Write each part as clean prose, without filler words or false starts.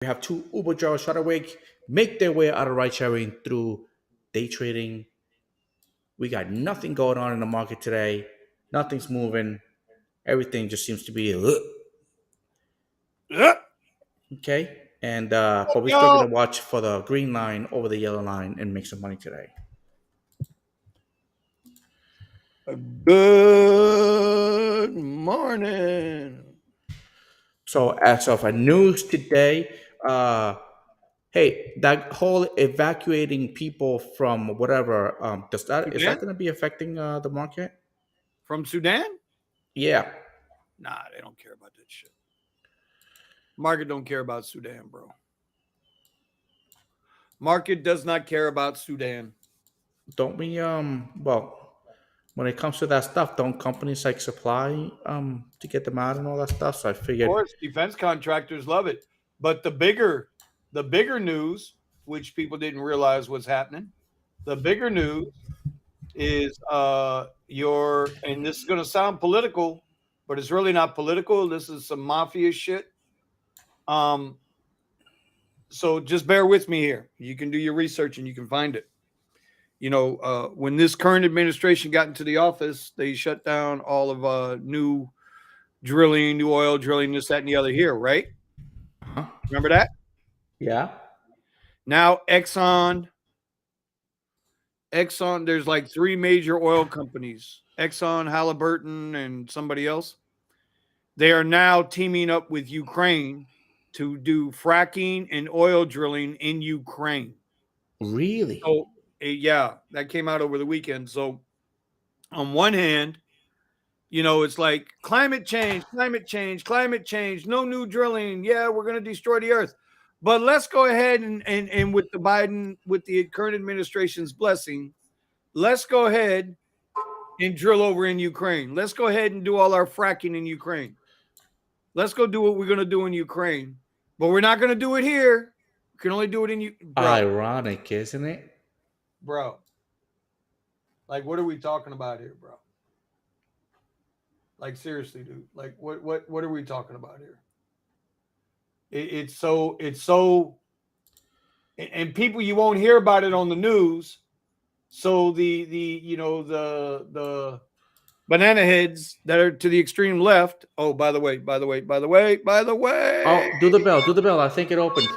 We have two Uber drivers try to make their way out of ride sharing through day trading. We got nothing going on in the market today. Nothing's moving. Everything just seems to be Yeah. okay. And but we're still Yo. gonna watch for the green line over the yellow line and make some money today. Good morning. So as of a news today, uh, hey, that whole evacuating people from whatever, does that is that Sudan? going to be affecting the market? From Sudan? Yeah. Nah, they don't care about that shit. Market don't care about Sudan, bro. Market does not care about Sudan. Don't we? Well, when it comes to that stuff, don't companies like supply to get them out and all that stuff? So I Of figured, course, defense contractors love it. But the bigger news, which people didn't realize was happening, the bigger news is your and this is gonna sound political, but it's really not political. This is some mafia shit. Um, so just bear with me here. You can do your research and you can find it. When this current administration got into the office, they shut down all of new drilling, new oil drilling, this, that, and the other here, right? huh? Remember that? Yeah. Now Exxon, there's like three major oil companies, Exxon, Halliburton, and somebody else. They are now teaming up with Ukraine to do fracking and oil drilling in Ukraine. Really? So, yeah, that came out over the weekend. So, on one hand, it's like climate change, climate change, climate change, no new drilling. Yeah, we're going to destroy the earth. But let's go ahead and with the current administration's blessing, let's go ahead and drill over in Ukraine. Let's go ahead and do all our fracking in Ukraine. Let's go do what we're going to do in Ukraine. But we're not going to do it here. We can only do it in you, bro. Ironic, isn't it? Bro. Like, what are we talking about here, bro? Like, seriously, dude. Like, what are we talking about here? It's so and people, you won't hear about it on the news. So the banana heads that are to the extreme left. Oh, by the way, Oh, do the bell. Do the bell. I think it opened.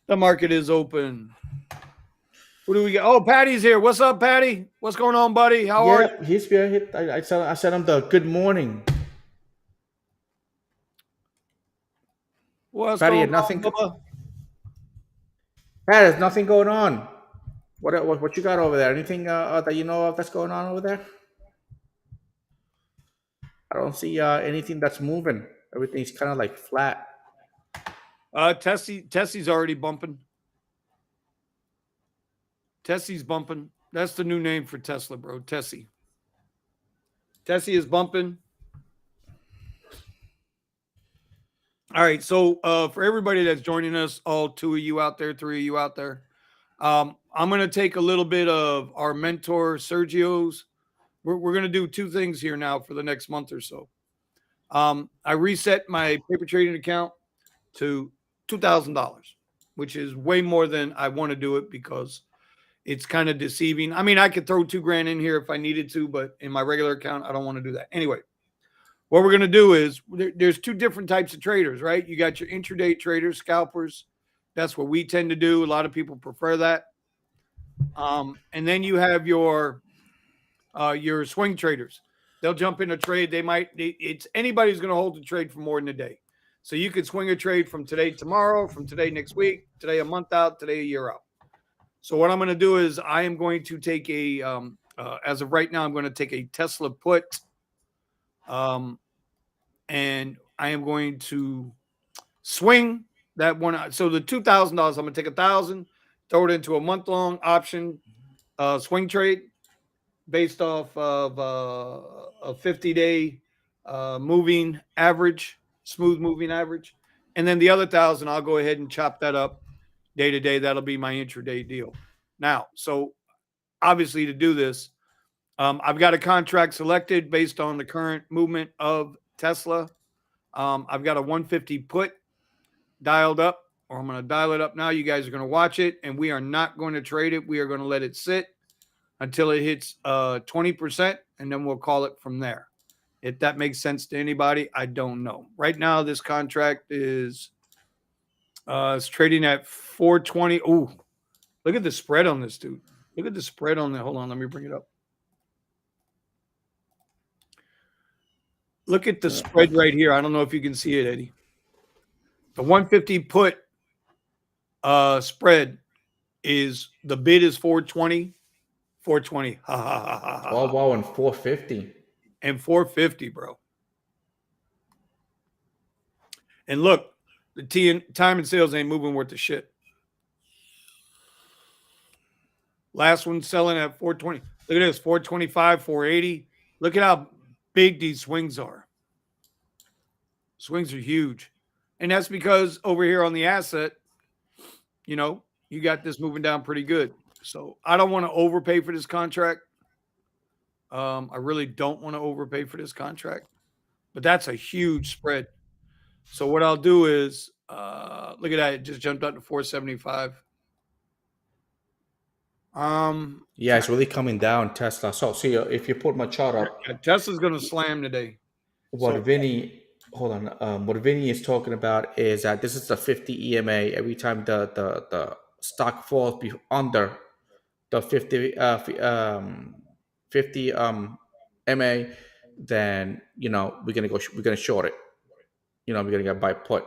the market is open. What do we got? Oh, Patty's here. What's up, Patty? What's going on, buddy? How are you? Yeah, he's here. I said him the good morning. What's Patty, going had on, nothing. Bubba? Pat, there's nothing going on. What you got over there? Anything that you know of that's going on over there? I don't see anything that's moving. Everything's kind of like flat. Tessie's already bumping. Tessie's bumping. That's the new name for Tesla, bro. Tessie. Tessie is bumping. All right. So for everybody that's joining us, all two of you out there, three of you out there, I'm going to take a little bit of our mentor Sergio's. We're going to do two things here now for the next month or so. I reset my paper trading account to $2,000, which is way more than I want to do it because it's kind of deceiving. I mean, I could throw $2,000 in here if I needed to, but in my regular account, I don't want to do that. Anyway, what we're going to do is there's two different types of traders, right? You got your intraday traders, scalpers. That's what we tend to do. A lot of people prefer that. And then you have your swing traders. They'll jump in a trade. It's anybody's going to hold the trade for more than a day. So you could swing a trade from today tomorrow, from today next week, today a month out, today a year out. So what I'm going to do is I am going to take as of right now, I'm going to take a Tesla put, and I am going to swing that one. So the $2,000, I'm going to take 1,000, throw it into a month-long option swing trade based off of a 50-day moving average, smooth moving average. And then the other 1,000, I'll go ahead and chop that up day to day. That'll be my intraday deal. Now, so obviously to do this, I've got a contract selected based on the current movement of Tesla. I've got a 150 put dialed up, or I'm going to dial it up now. You guys are going to watch it, and we are not going to trade it. We are going to let it sit until it hits 20%, and then we'll call it from there. If that makes sense to anybody, I don't know. Right now, this contract is it's trading at 420. Ooh, look at the spread on this, dude. Look at the spread on that. Hold on, let me bring it up. Look at the spread right here. I don't know if you can see it, Eddie. The 150 put spread is the bid is 420, 420. Ha ha ha ha ha. Wow, wow, and 450. And 450, bro. And look, the time and sales ain't moving worth the shit. Last one selling at 420. Look at this, 425, 480. Look at how big these swings are. Swings are huge. And that's because over here on the asset, you know, you got this moving down pretty good. So I don't want to overpay for this contract. I really don't want to overpay for this contract, but that's a huge spread. So what I'll do is, look at that. It just jumped up to 475. Yeah, it's really coming down, Tesla. So, see, if you put my chart up, Tesla's going to slam today. what So Vinny, hold on, what Vinny is talking about is that this is the 50 EMA. Every time the stock falls under the 50 50 MA, then we're gonna short it. We're gonna get buy put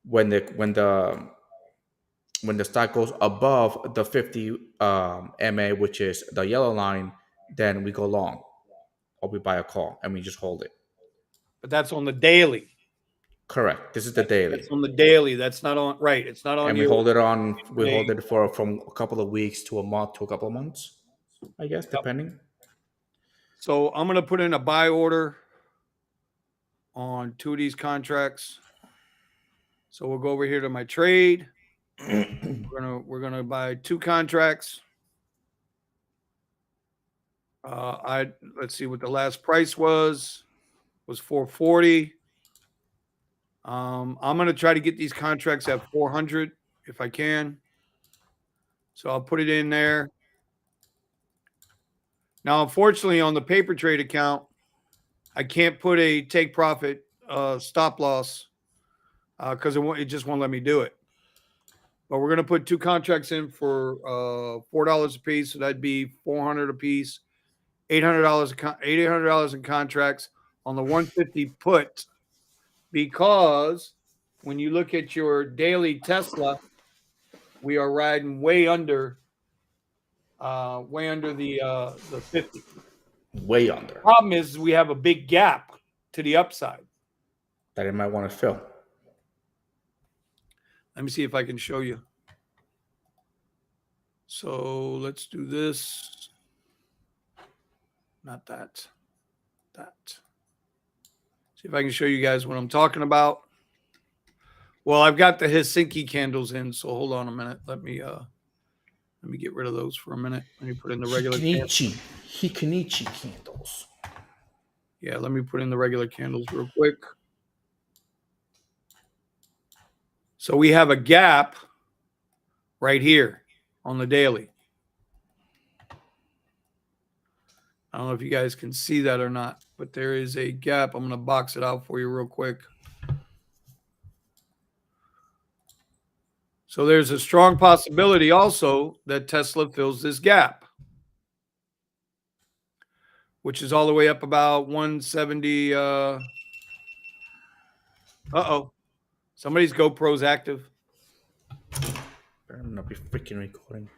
when the stock goes above the 50 MA, which is the yellow line, then we go long or we buy a call and we just hold it. but that's on the daily. Correct. This is the daily. That's on the daily. That's not on right. It's not on And your. we hold it for from a couple of weeks to a month to a couple of months, I guess, depending. So I'm going to put in a buy order on 2 of these contracts. So we'll go over here to my trade. We're gonna buy 2 contracts. Let's see what the last price was 440. I'm gonna try to get these contracts at 400 if I can. So I'll put it in there. Now, unfortunately, on the paper trade account, I can't put a take profit stop loss because it just won't let me do it. But we're going to put 2 contracts in for $4 a piece, so that'd be $400 a piece, $800 in contracts on the 150 put. Because when you look at your daily Tesla, we are riding way under the 50. Way under. Problem is we have a big gap to the upside. That it might want to fill. Let me see if I can show you. So let's do this. Not that. That. See if I can show you guys what I'm talking about. Well, I've got the Helsinki candles in, so hold on a minute. Let me get rid of those for a minute. Let me put in the regular Hikunichi candles. Yeah, let me put in the regular candles real quick. So we have a gap right here on the daily. I don't know if you guys can see that or not, but there is a gap. I'm going to box it out for you real quick. So there's a strong possibility also that Tesla fills this gap, which is all the way up about 170. Uh-oh. Somebody's GoPro's active. Better not be freaking recording.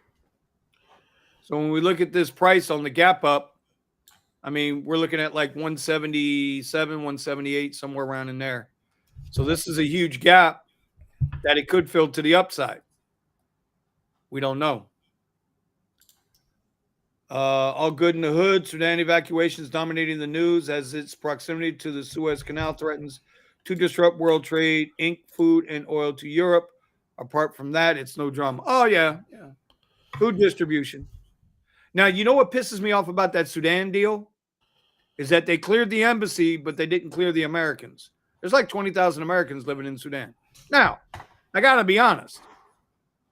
So when we look at this price on the gap up, I mean, we're looking at like 177, 178, somewhere around in there. So this is a huge gap that it could fill to the upside. We don't know. All good in the hood. Sudan evacuations dominating the news as its proximity to the Suez Canal threatens to disrupt world trade, ink, food, and oil to Europe. Apart from that, it's no drama. Oh, yeah. Food distribution. Now, you know what pisses me off about that Sudan deal? Is that they cleared the embassy, but they didn't clear the Americans. There's like 20,000 Americans living in Sudan. Now, I got to be honest.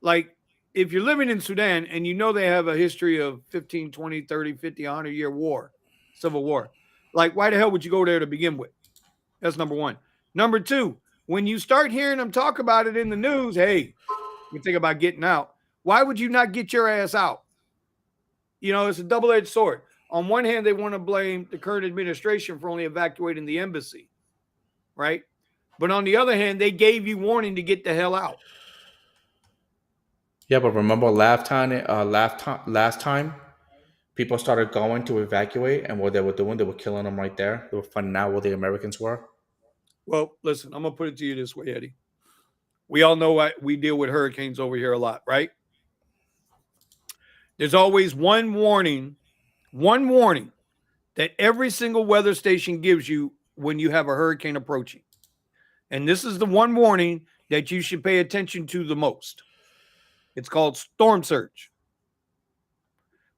Like, if you're living in Sudan and you know they have a history of 15, 20, 30, 50, 100-year war, civil war, like, why the hell would you go there to begin with? That's number one. Number two, when you start hearing them talk about it in the news, hey, you think about getting out. Why would you not get your ass out? You know, it's a double-edged sword. On one hand, they want to blame the current administration for only evacuating the embassy, right? But on the other hand, they gave you warning to get the hell out. Yeah, but remember last time, people started going to evacuate, and what they were doing, they were killing them right there. They were finding out where the Americans were. Well, listen, I'm going to put it to you this way, Eddie. We all know we deal with hurricanes over here a lot, right? There's always one warning that every single weather station gives you when you have a hurricane approaching. And this is the one warning that you should pay attention to the most. It's called storm surge.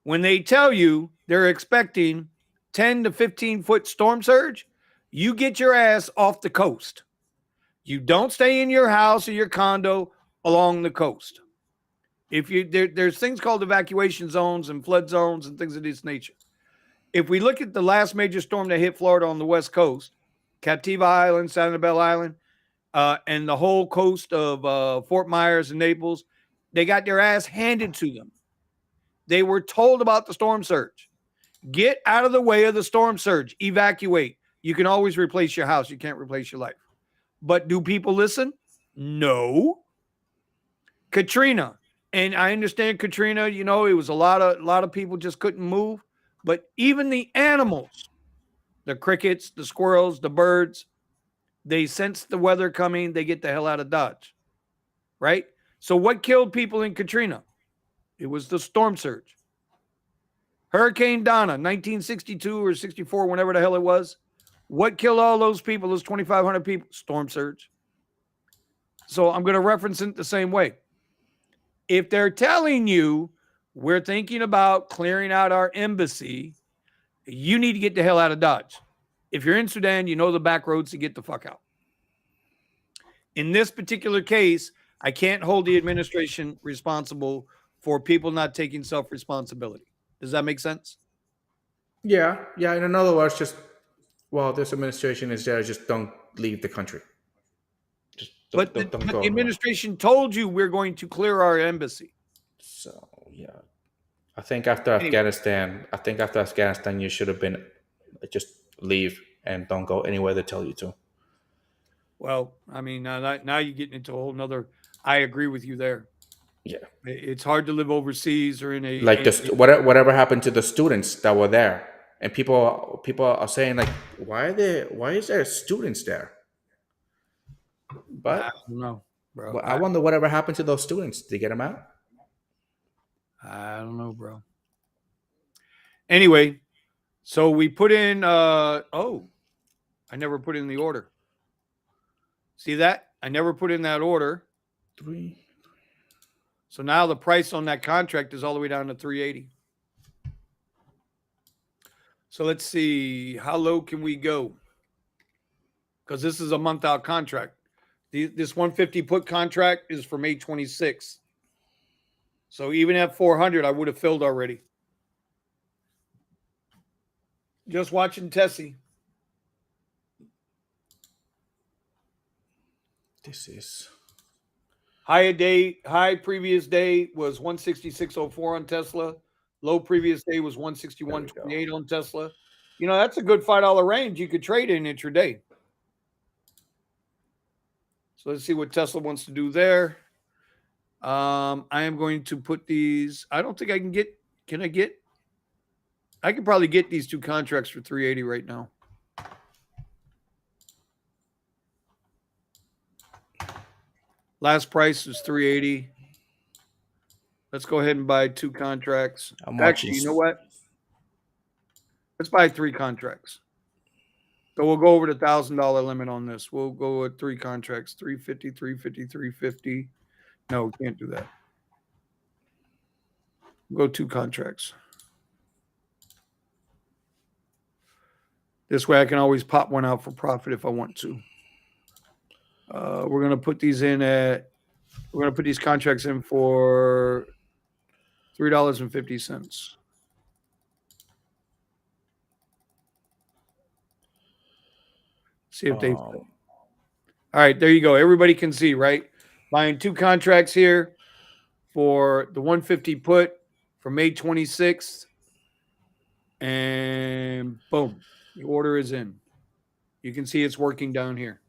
When they tell you they're expecting 10 to 15 foot storm surge, you get your ass off the coast. You don't stay in your house or your condo along the coast. There's things called evacuation zones and flood zones and things of this nature. If we look at the last major storm that hit Florida on the West Coast, Captiva Island, San Isabel Island, and the whole coast of Fort Myers and Naples, they got their ass handed to them. They were told about the storm surge. Get out of the way of the storm surge. Evacuate. You can always replace your house. You can't replace your life. But do people listen? No. Katrina. And I understand Katrina, you know, it was a lot of people just couldn't move. But even the animals, the crickets, the squirrels, the birds, they sense the weather coming. They get the hell out of Dodge. Right? So what killed people in Katrina? It was the storm surge. Hurricane Donna, 1962 or 64, whenever the hell it was. What killed all those people, those 2,500 people? Storm surge. So I'm going to reference it the same way. If they're telling you we're thinking about clearing out our embassy, you need to get the hell out of Dodge. If you're in Sudan, you know the back roads to get the fuck out. In this particular case, I can't hold the administration responsible for people not taking self-responsibility. Does that make sense? Yeah, yeah. In other words, just while this administration is there, just don't leave the country. Just But don't the go anywhere. administration told you we're going to clear our embassy. So yeah, Anyway, I think after Afghanistan, you should have been just leave and don't go anywhere they tell you to. well, I mean, now you're getting into a whole nother. I agree with you there. Yeah, It's hard to live overseas or in like just whatever happened to the students that were there, and people are saying like, why is there students there? I But don't know, bro. I wonder whatever happened to those students. Did they get them out? I don't know, bro. Anyway, so we put in. I never put in the order. See that? I never put in that order. Three. So now the price on that contract is all the way down to 380. So let's see, how low can we go? Because this is a month out contract. This 150 put contract is for May 26th. So even at 400, I would have filled already. Just watching Tessie. This is High previous day was 166.04 on Tesla. Low previous day was 161.28 on Tesla. You know, that's a good $5 range you could trade in intraday. So let's see what Tesla wants to do there. I am going to put these. I don't think I can get. Can I get? I could probably get these two contracts for 380 right now. Last price is 380. Let's go ahead and buy two contracts. Actually, you know what? Let's buy three contracts. So we'll go over the $1,000 limit on this. We'll go with three contracts, 350, 350, 350. No, we can't do that. We'll go two contracts. This way I can always pop one out for profit if I want to. We're gonna put these in at. We're gonna put these contracts in for $3.50. See if they. Um, All right, there you go. Everybody can see, right? Buying two contracts here for the 150 put for May 26th, and boom, the order is in. You can see it's working down here.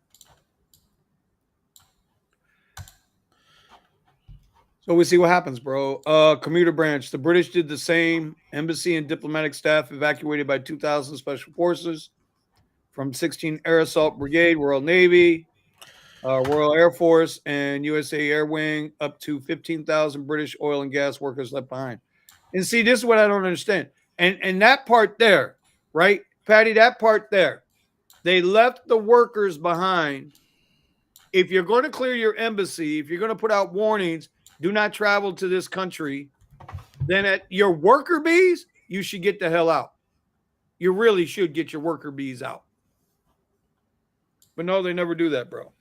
So we see what happens, bro. Commuter branch. The British did the same. Embassy and diplomatic staff evacuated by 2,000 special forces from 16 Air Assault Brigade, Royal Navy, Royal Air Force, and USA Air Wing. Up to 15,000 British oil and gas workers left behind. And see, this is what I don't understand. And that part there, right, Patty? That part there, they left the workers behind. If you're going to clear your embassy, if you're going to put out warnings, do not travel to this country, then at your worker bees, you should get the hell out. You really should get your worker bees out. But no, they never do that, bro.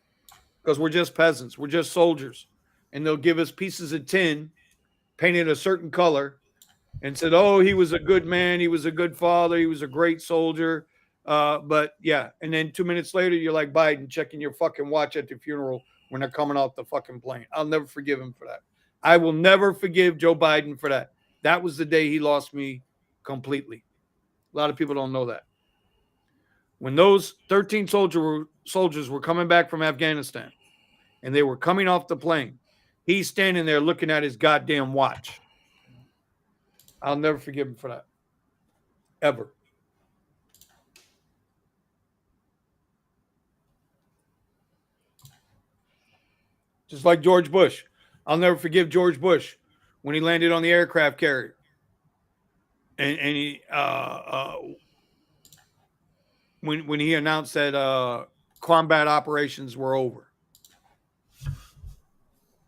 Because we're just peasants. We're just soldiers. And they'll give us pieces of tin painted a certain color and said, oh, he was a good man. He was a good father. He was a great soldier. But yeah. And then 2 minutes later, you're like Biden checking your fucking watch at the funeral when they're coming off the fucking plane. I'll never forgive him for that. I will never forgive Joe Biden for that. That was the day he lost me completely. A lot of people don't know that. When those 13 soldiers were coming back from Afghanistan and they were coming off the plane, he's standing there looking at his goddamn watch. I'll never forgive him for that. Ever. Just like George Bush. I'll never forgive George Bush when he landed on the aircraft carrier. And he when he announced that combat operations were over.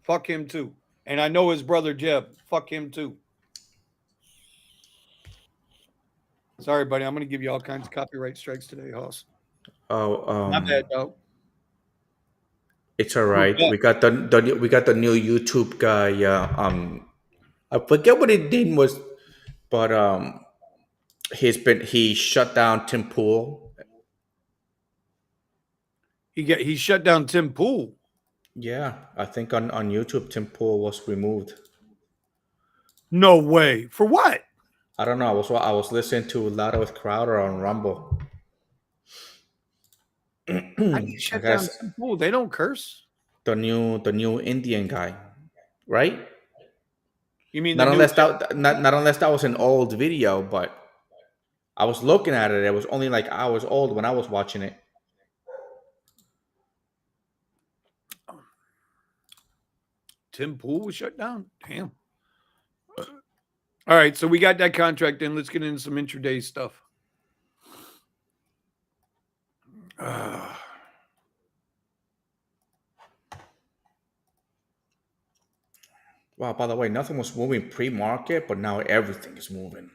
Fuck him too. And I know his brother Jeb. Fuck him too. Sorry, buddy. I'm going to give you all kinds of copyright strikes today, Hoss. oh, Not bad, though. it's all Who's right. that? We got the new YouTube guy. I forget what his name was, but he shut down Tim Pool. He shut down Tim Pool. Yeah, I think on YouTube Tim Pool was removed. No way. For what? I don't know. I was listening to Louder with Crowder on Rumble. How do you I shut down guess Tim Pool? They don't curse. the new Indian guy, right? You mean the Not new unless not unless that was an old video, but I was looking at it. It was only like hours old when I was watching it. Tim Pool was shut down? Damn. All right, so we got that contract in. Let's get into some intraday stuff. Wow. By the way, nothing was moving pre-market, but now everything is moving.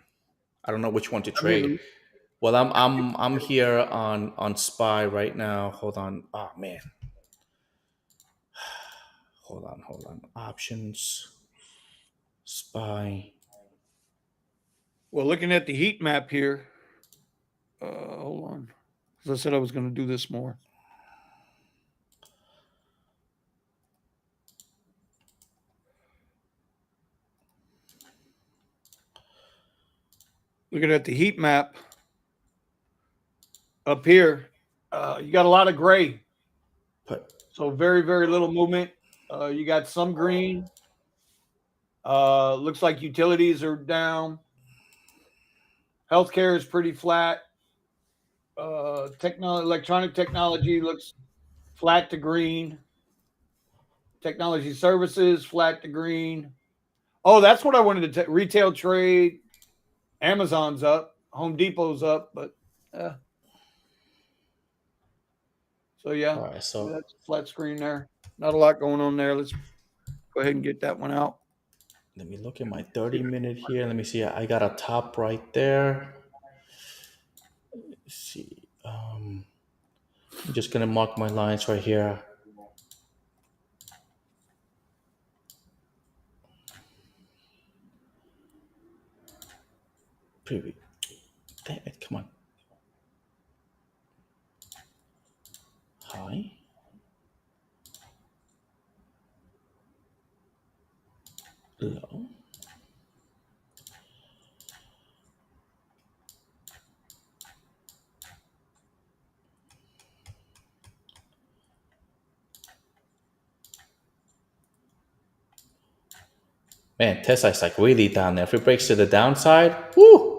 I don't know which one to I mean, trade. Well, I'm here on SPY right now. Hold on. Oh man. Hold on. Options. SPY. well, looking at the heat map here, hold on. As I said, I was going to do this more. Looking at the heat map up here, you got a lot of gray. But So very, very little movement. You got some green. Looks like utilities are down. Healthcare is pretty flat. Electronic technology looks flat to green. Technology services flat to green. Oh, that's what I wanted to retail trade. Amazon's up. Home Depot's up, but so yeah, all right, so that's a flat screen there. Not a lot going on there. Let's go ahead and get that one out. let me look at my 30-minute here. Let me see. I got a top right there. Let's see. I'm just gonna mark my lines right here. Preview. Damn it! Come on. High. Low. Man, Tesla's like really down there. If it breaks to the downside, whoo!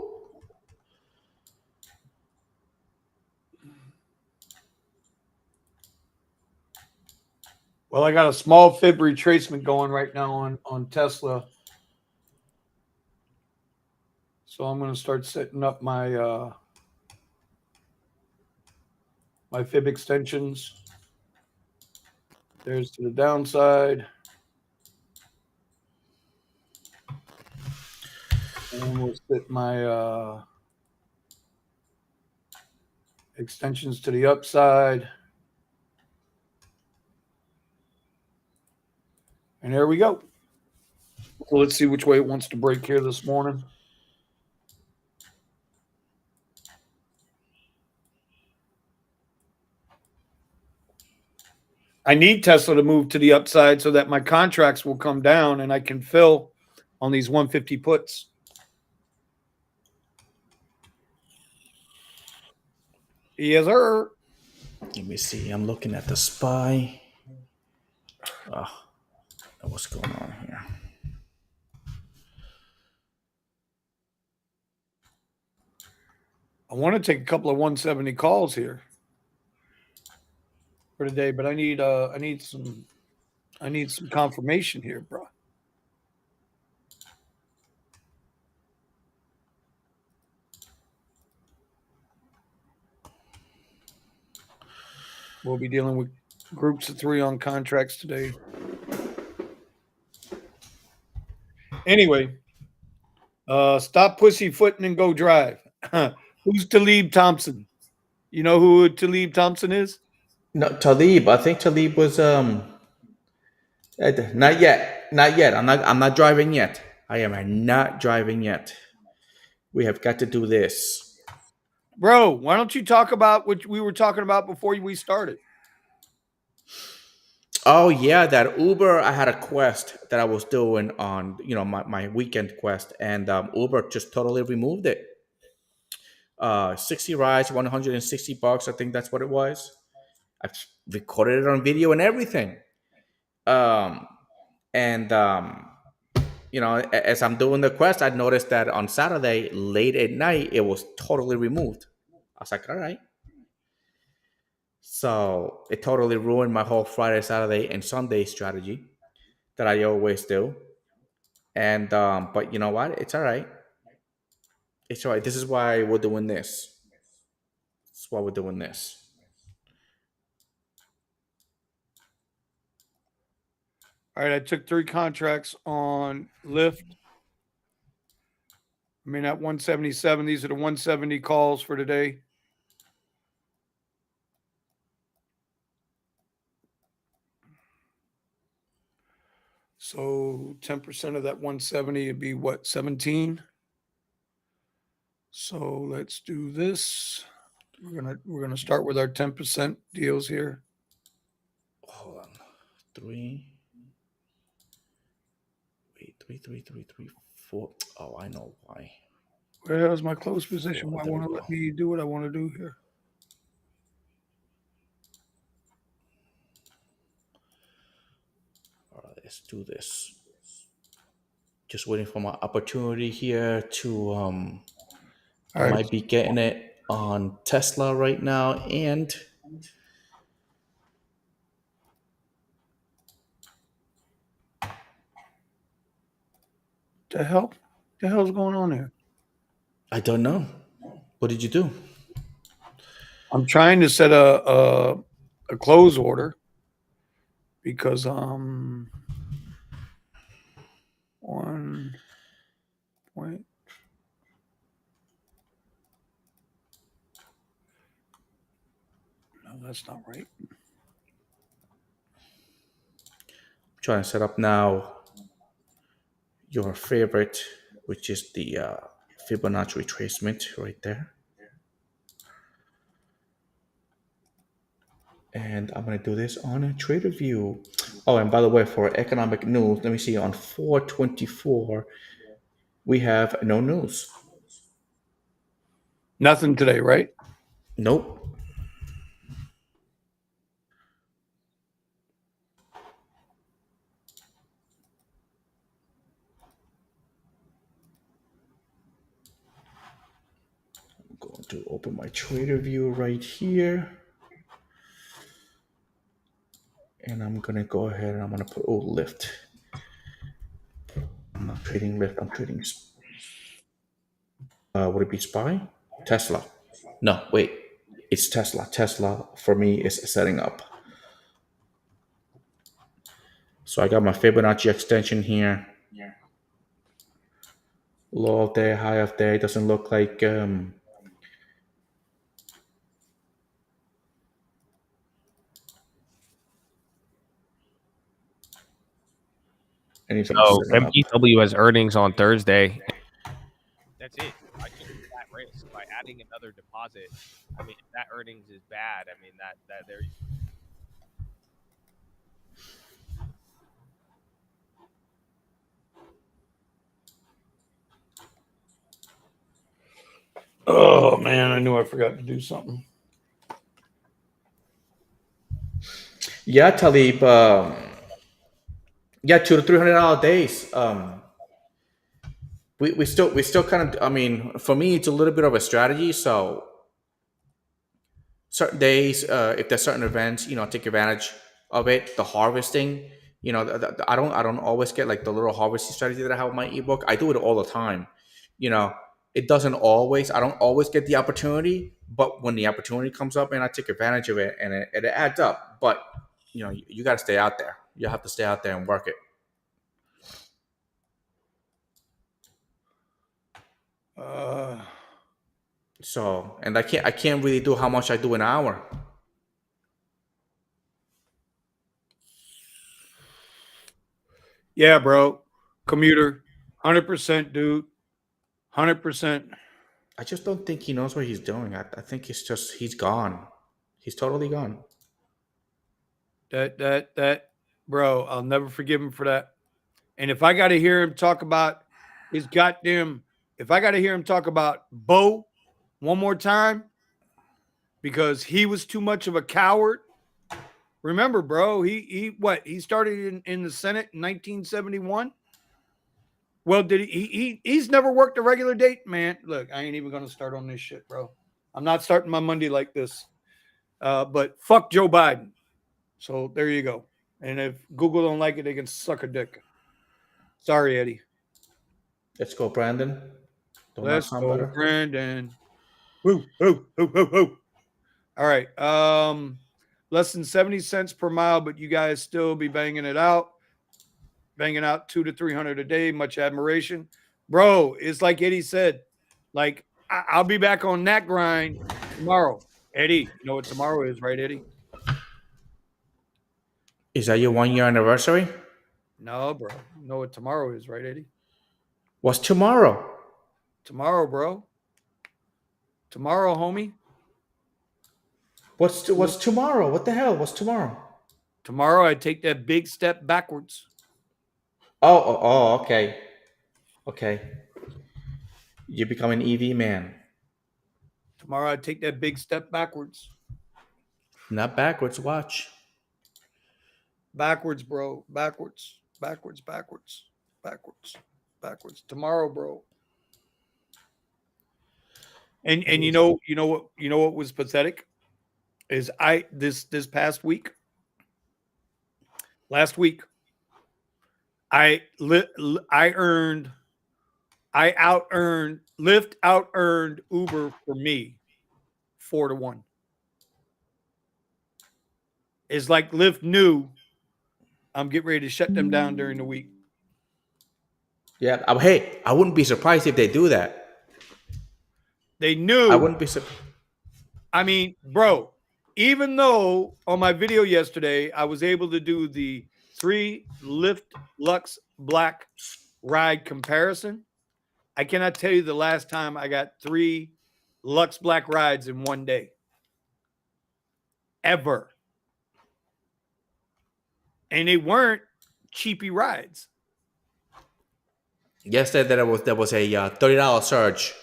Well, I got a small fib retracement going right now on Tesla. So I'm going to start setting up my fib extensions. There's to the downside. And we'll set my extensions to the upside. And there we go. So let's see which way it wants to break here this morning. I need Tesla to move to the upside so that my contracts will come down and I can fill on these 150 puts. Yes, sir. Let me see. I'm looking at the SPY. Oh, what's going on here? I want to take a couple of 170 calls here for today, but I need some confirmation here, bro. We'll be dealing with groups of 3 on contracts today. Anyway, stop pussyfooting and go drive. Who's Talib Thompson? You know who Talib Thompson is? No, Talib. I think Talib was not yet. Not yet. I'm not driving yet. I am not driving yet. We have got to do this. Bro, why don't you talk about what we were talking about before we started? Oh yeah, that Uber. I had a quest that I was doing on, my weekend quest, and Uber just totally removed it. 60 rides, $160. I think that's what it was. I've recorded it on video and everything. Um, and as I'm doing the quest, I noticed that on Saturday late at night it was totally removed. I was like, all right. So it totally ruined my whole Friday, Saturday, and Sunday strategy that I always do. And but you know what? It's all right. It's all right. This is why we're doing this. This is why we're doing this. All right, I took 3 contracts on Lyft. I mean, at 177, these are the 170 calls for today. So 10% of that 170 would be what, 17? So let's do this. We're gonna start with our 10% deals here. Hold on. Three. Wait, three, four. Oh, I know why. Where the hell is my close position? Why There we won't it go. let me do what I want to do here? All right, let's do this. Just waiting for my opportunity here to All I right. might be getting it on Tesla right now, and The hell's going on here? I don't know. What did you do? I'm trying to set a close order because 1 point. No, that's not right. I'm trying to set up now your favorite, which is the Fibonacci retracement right there. And I'm going to do this on a trader view. Oh, and by the way, for economic news, let me see on 424, we have no news. Nothing today, right? Nope. I'm going to open my trader view right here. And I'm going to go ahead and I'm going to put, oh, lift. I'm not trading lift, I'm trading, would it be SPY? Tesla. No, wait. It's Tesla. Tesla, for me, is setting up. So I got my Fibonacci extension here. Low of day, high of day. Doesn't look like anything So setting up. MPW has earnings on Thursday. That's it. I took that risk by adding another deposit. I mean, if that earnings is bad, I mean that there. Oh man, I knew I forgot to do something. Yeah, Talib. Yeah, $200 to $300 days. We still kind of. I mean, for me, it's a little bit of a strategy. So certain days, if there's certain events, take advantage of it. The harvesting, I don't always get like the little harvesting strategy that I have in my ebook. I do it all the time. You know, it doesn't always. I don't always get the opportunity, but when the opportunity comes up, and I take advantage of it, and it adds up. But you got to stay out there. You have to stay out there and work it. So, and I can't really do how much I do an hour. Yeah, bro. Commuter, 100%, dude. 100%. I just don't think he knows what he's doing. I think it's just he's gone. He's totally gone. That, bro, I'll never forgive him for that. And if I got to hear him talk about his goddamn, if I got to hear him talk about Bo one more time because he was too much of a coward. Remember, bro, he started in the Senate in 1971. Well, did he's never worked a regular date, man. Look, I ain't even gonna start on this shit, bro. I'm not starting my Monday like this. But fuck Joe Biden. So there you go. And if Google don't like it, they can suck a dick. Sorry, Eddie. Let's go, Brandon. Don't that Let's sound go, better? Brandon. Woo, woo, woo, woo, woo. All right. Less than 70 cents per mile, but you guys still be banging it out. Banging out 200 to 300 a day. Much admiration. Bro, it's like Eddie said. Like, I'll be back on that grind tomorrow. Eddie, you know what tomorrow is, right, Eddie? Is that your 1 year anniversary? No, bro. You know what tomorrow is, right, Eddie? What's tomorrow? Tomorrow, bro. Tomorrow, homie. What's tomorrow? What the hell? What's tomorrow? Tomorrow, I take that big step backwards. Oh, okay. Okay. You become an EV man. Tomorrow, I take that big step backwards. Not backwards. Watch. Backwards, bro. Backwards. Backwards, backwards, backwards, backwards. Tomorrow, bro. And you know what was pathetic is this past week, last week, I out earned Lyft out earned Uber for me 4-1. It's like Lyft knew I'm getting ready to shut them down during the week. Yeah. Hey, I wouldn't be surprised if they do that. They knew. I wouldn't be surprised. I mean, bro, even though on my video yesterday I was able to do the 3 Lyft Lux Black ride comparison, I cannot tell you the last time I got 3 Lux Black rides in one day. Ever. And they weren't cheapy rides. Yesterday there was a $30 surge.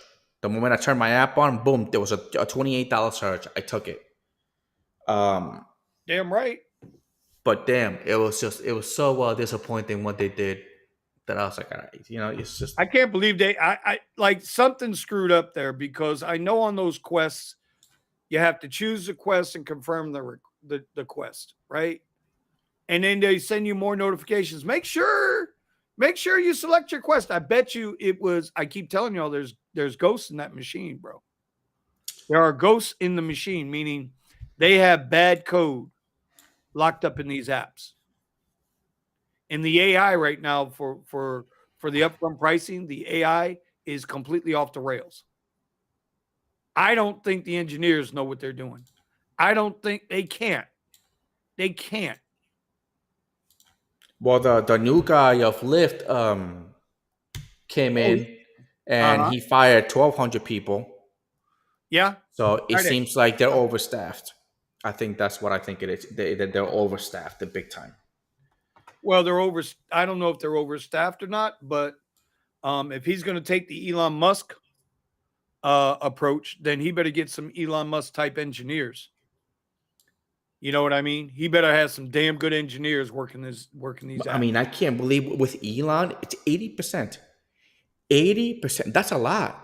The moment I turned my app on, boom, there was a $28 surge. I took it. Damn right. But damn, it was so disappointing what they did that I was like, all right, it's just. I can't believe I like something screwed up there, because I know on those quests you have to choose the quest and confirm the quest, right? And then they send you more notifications. Make sure you select your quest. I bet you it was. I keep telling y'all, there's ghosts in that machine, bro. There are ghosts in the machine, meaning they have bad code locked up in these apps. And the AI right now for the upfront pricing, the AI is completely off the rails. I don't think the engineers know what they're doing. I don't think they can't. They can't. Well, the new guy of Lyft came Oh, in and he fired 1,200 people. yeah. So it Are they? seems like they're overstaffed. I think that's what I think it is. They're overstaffed the big time. Well, they're over. I don't know if they're overstaffed or not, but if he's going to take the Elon Musk approach, then he better get some Elon Musk type engineers. You know what I mean? He better have some damn good engineers working these apps. I mean, I can't believe with Elon, it's 80%. 80%. That's a lot.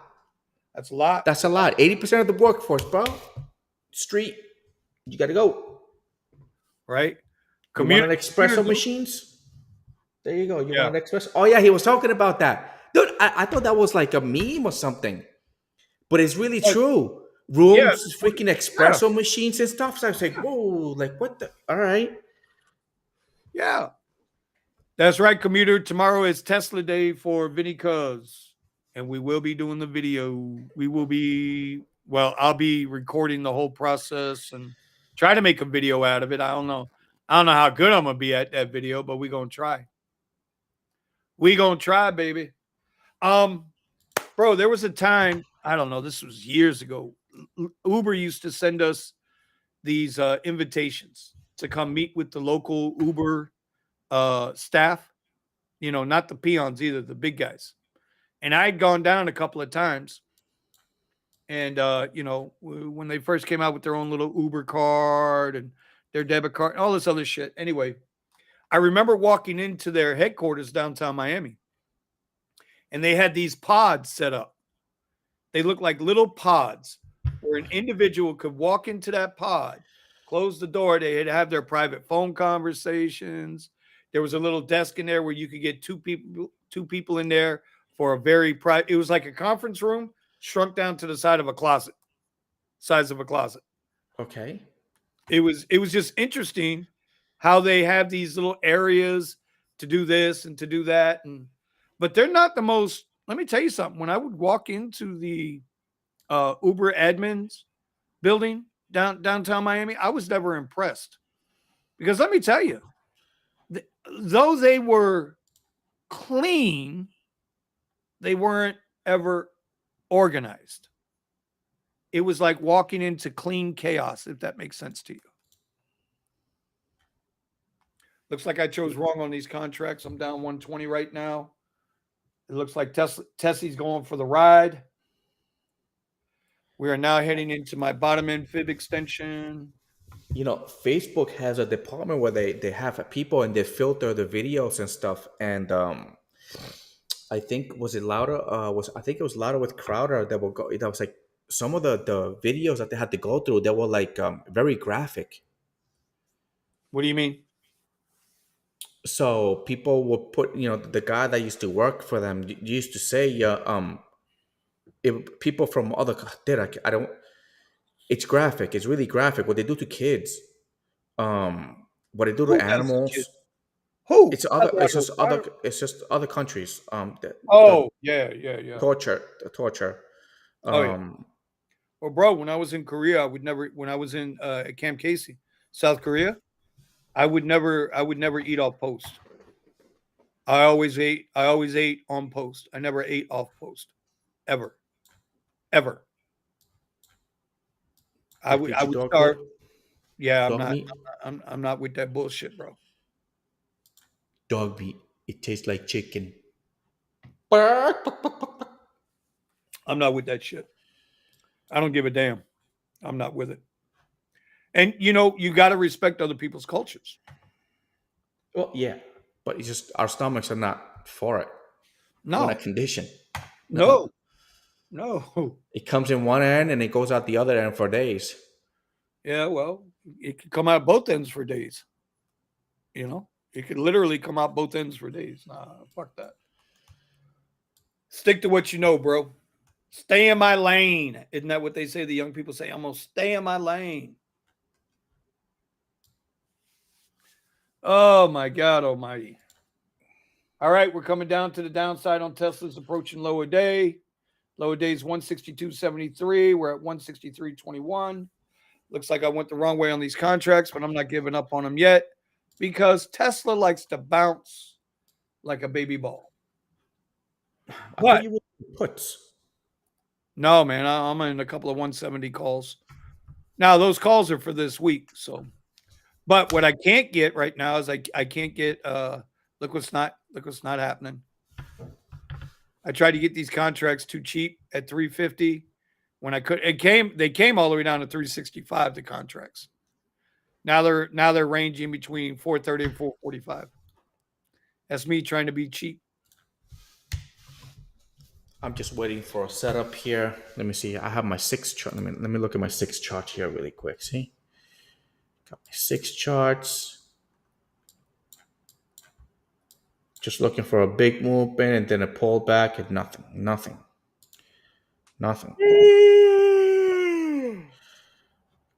That's a lot. That's a lot. 80% of the workforce, bro. Street. You got to go. Right? You want an espresso machines? There you go. You Yeah. want an espresso? Oh, yeah, he was talking about that. Dude, I thought that was like a meme or something. But it's really true. Rooms, freaking espresso machines and stuff. So I was like, whoa, like what the? All right. Yeah. That's right, commuter. Tomorrow is Tesla Day for Vinny Cuz. And we will be doing the video. I'll be recording the whole process and try to make a video out of it. I don't know how good I'm gonna be at that video, but we're gonna try. We gonna try, baby. Bro, there was a time, I don't know, this was years ago. Uber used to send us these invitations to come meet with the local Uber staff, not the peons either, the big guys. And I had gone down a couple of times. And, when they first came out with their own little Uber card and their debit card, and all this other shit. Anyway, I remember walking into their headquarters downtown Miami. And they had these pods set up. They looked like little pods where an individual could walk into that pod, close the door. They'd have their private phone conversations. There was a little desk in there where you could get two people in there for a very private. It was like a conference room shrunk down to the size of a closet. Okay. It was just interesting how they have these little areas to do this and to do that. But they're not the most. Let me tell you something. When I would walk into the Uber admins building downtown Miami, I was never impressed. Because let me tell you, though they were clean, they weren't ever organized. It was like walking into clean chaos, if that makes sense to you. Looks like I chose wrong on these contracts. I'm down 120 right now. It looks like Tessie's going for the ride. We are now heading into my bottom end fib extension. Facebook has a department where they have people and they filter the videos and stuff. And I think was it louder? I think it was louder with Crowder that will go. That was like some of the videos that they had to go through. They were like very graphic. What do you mean? So people would put, the guy that used to work for them used to say, if people from other, I don't. It's graphic. It's really graphic. What they do to kids, what they do to animals. Who? It's other. It's just other. It's just other countries. Yeah. Torture. Yeah. Well, bro, when I was in Korea, when I was in Camp Casey, South Korea, I would never eat off post. I always ate on post. I never ate off post. ever, ever. I Like, would did I your would dog start. good? Yeah, I'm Dog not. meat? I'm not with that bullshit, bro. Dog meat. It tastes like chicken. I'm not with that shit. I don't give a damn. I'm not with it. And you got to respect other people's cultures. Well, yeah, but it's just our stomachs are not for it. We're not No, conditioned. No, no, no. it comes in one end and it goes out the other end for days. Yeah, well, it could come out both ends for days. It could literally come out both ends for days. Nah, fuck that. Stick to what you know, bro. Stay in my lane. Isn't that what they say? The young people say, I'm going to stay in my lane. Oh, my God almighty. All right, we're coming down to the downside on Tesla's approaching lower day. Lower day is 162.73. We're at 163.21. Looks like I went the wrong way on these contracts, but I'm not giving up on them yet because Tesla likes to bounce like a baby ball. I thought But you would puts. no, man, I'm in a couple of 170 calls. Now, those calls are for this week. So, but what I can't get right now is I can't get look what's not happening. I tried to get these contracts too cheap at 350 when I could. They came all the way down to 365, the contracts. Now they're ranging between 430 and 445. That's me trying to be cheap. I'm just waiting for a setup here. Let me see. I have my six chart. Let me look at my six chart here really quick. See, got my six charts. Just looking for a big movement and then a pullback and nothing.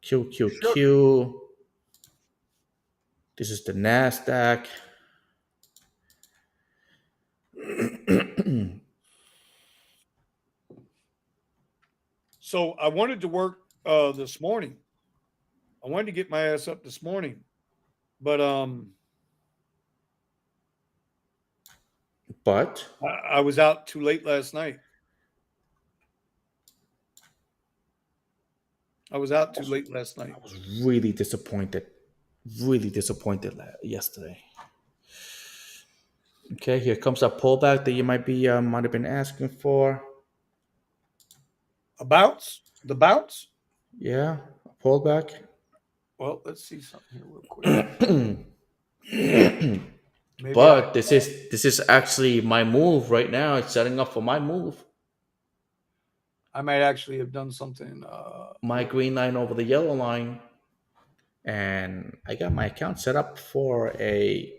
Q, Q, Sure. Q. This is the NASDAQ. So I wanted to work this morning. I wanted to get my ass up this morning, but But I was out too late last night. I was out too late last night. I was really disappointed. Really disappointed yesterday. Okay, here comes a pullback that you might have been asking for. A bounce? The bounce? Yeah, a pullback. Well, let's see something here real quick. Maybe But this is actually my move right now. It's setting up for my move. I might actually have done something. My green line over the yellow line. And I got my account set up for a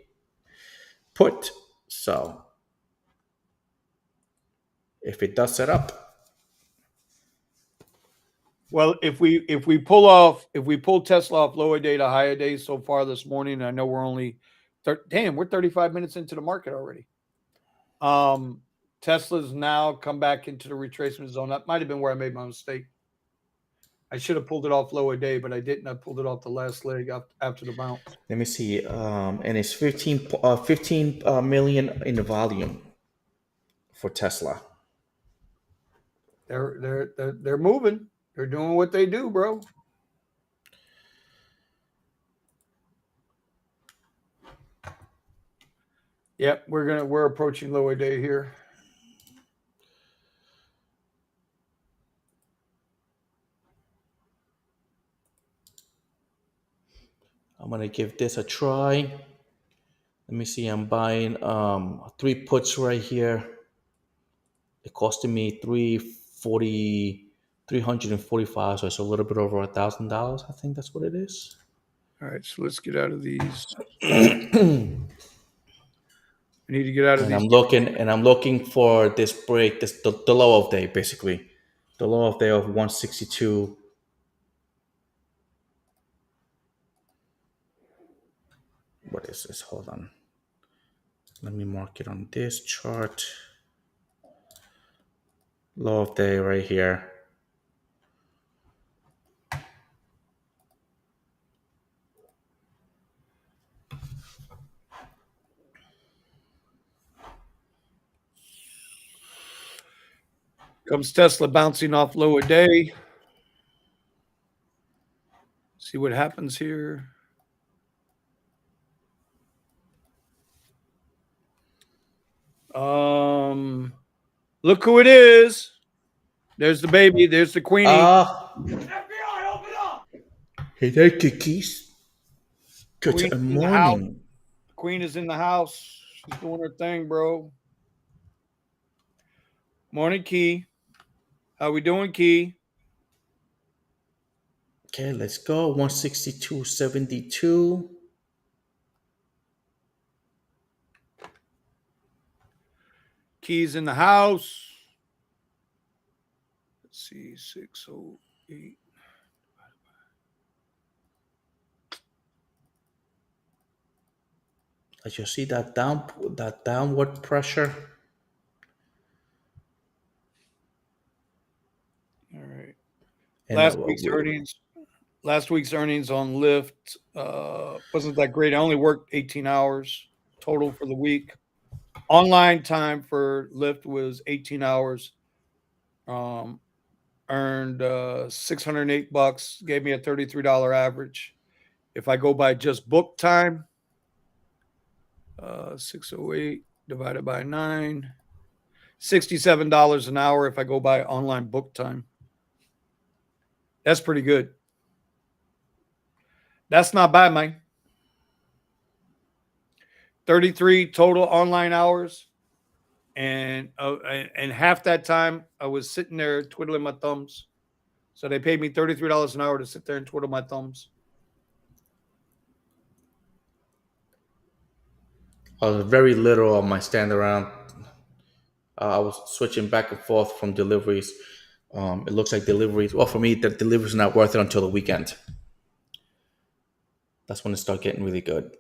put. So if it does set up, Well, if we pull Tesla off lower day to higher day so far this morning, I know we're only we're 35 minutes into the market already. Tesla's now come back into the retracement zone. That might have been where I made my mistake. I should have pulled it off lower day, but I didn't. I pulled it off the last leg after the bounce. let me see. And it's 15 million in the volume for Tesla. They're moving. They're doing what they do, bro. Yep, we're approaching lower day here. I'm gonna give this a try. Let me see. I'm buying 3 puts right here. It costed me 345, so it's a little bit over $1,000. I think that's what it is. All right, so let's get out of these. We need to get out of And these. I'm looking for this break, the low of day, basically. The low of day of 162. What is this? Hold on. Let me mark it on this chart. Low of day right here. Comes Tesla bouncing off low a day. See what happens here. Look who it is. There's the baby. There's the queenie. FBI, open up! Hey there, cookies. Queen Good in the house. morning. Queen is in the house. She's doing her thing, bro. Morning, Key. How we doing, Key? Okay, let's go. 162.72. Key's in the house. Let's see, 608. As you see that downward pressure. All right. And Last week's earnings on Lyft wasn't that great. I only worked 18 hours total for the week. Online time for Lyft was 18 hours. Earned $608, gave me a $33 average. If I go by just book time, 608 divided by 9, $67 an hour if I go by online book time. That's pretty good. That's not bad, man. 33 total online hours. And half that time I was sitting there twiddling my thumbs. So they paid me $33 an hour to sit there and twiddle my thumbs. I was very little on my stand around. I was switching back and forth from deliveries. It looks like deliveries. Well, for me, the deliveries are not worth it until the weekend. That's when it starts getting really good.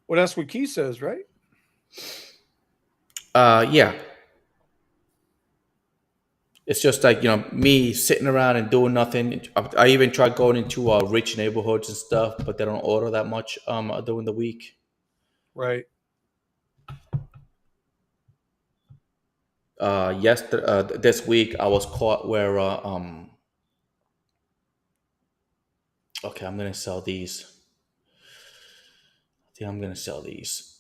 Well, that's what Key says, right? Yeah. It's just like, me sitting around and doing nothing. I even tried going into rich neighborhoods and stuff, but they don't order that much during the week. Right. This week I was caught where okay, I'm gonna sell these. I think I'm gonna sell these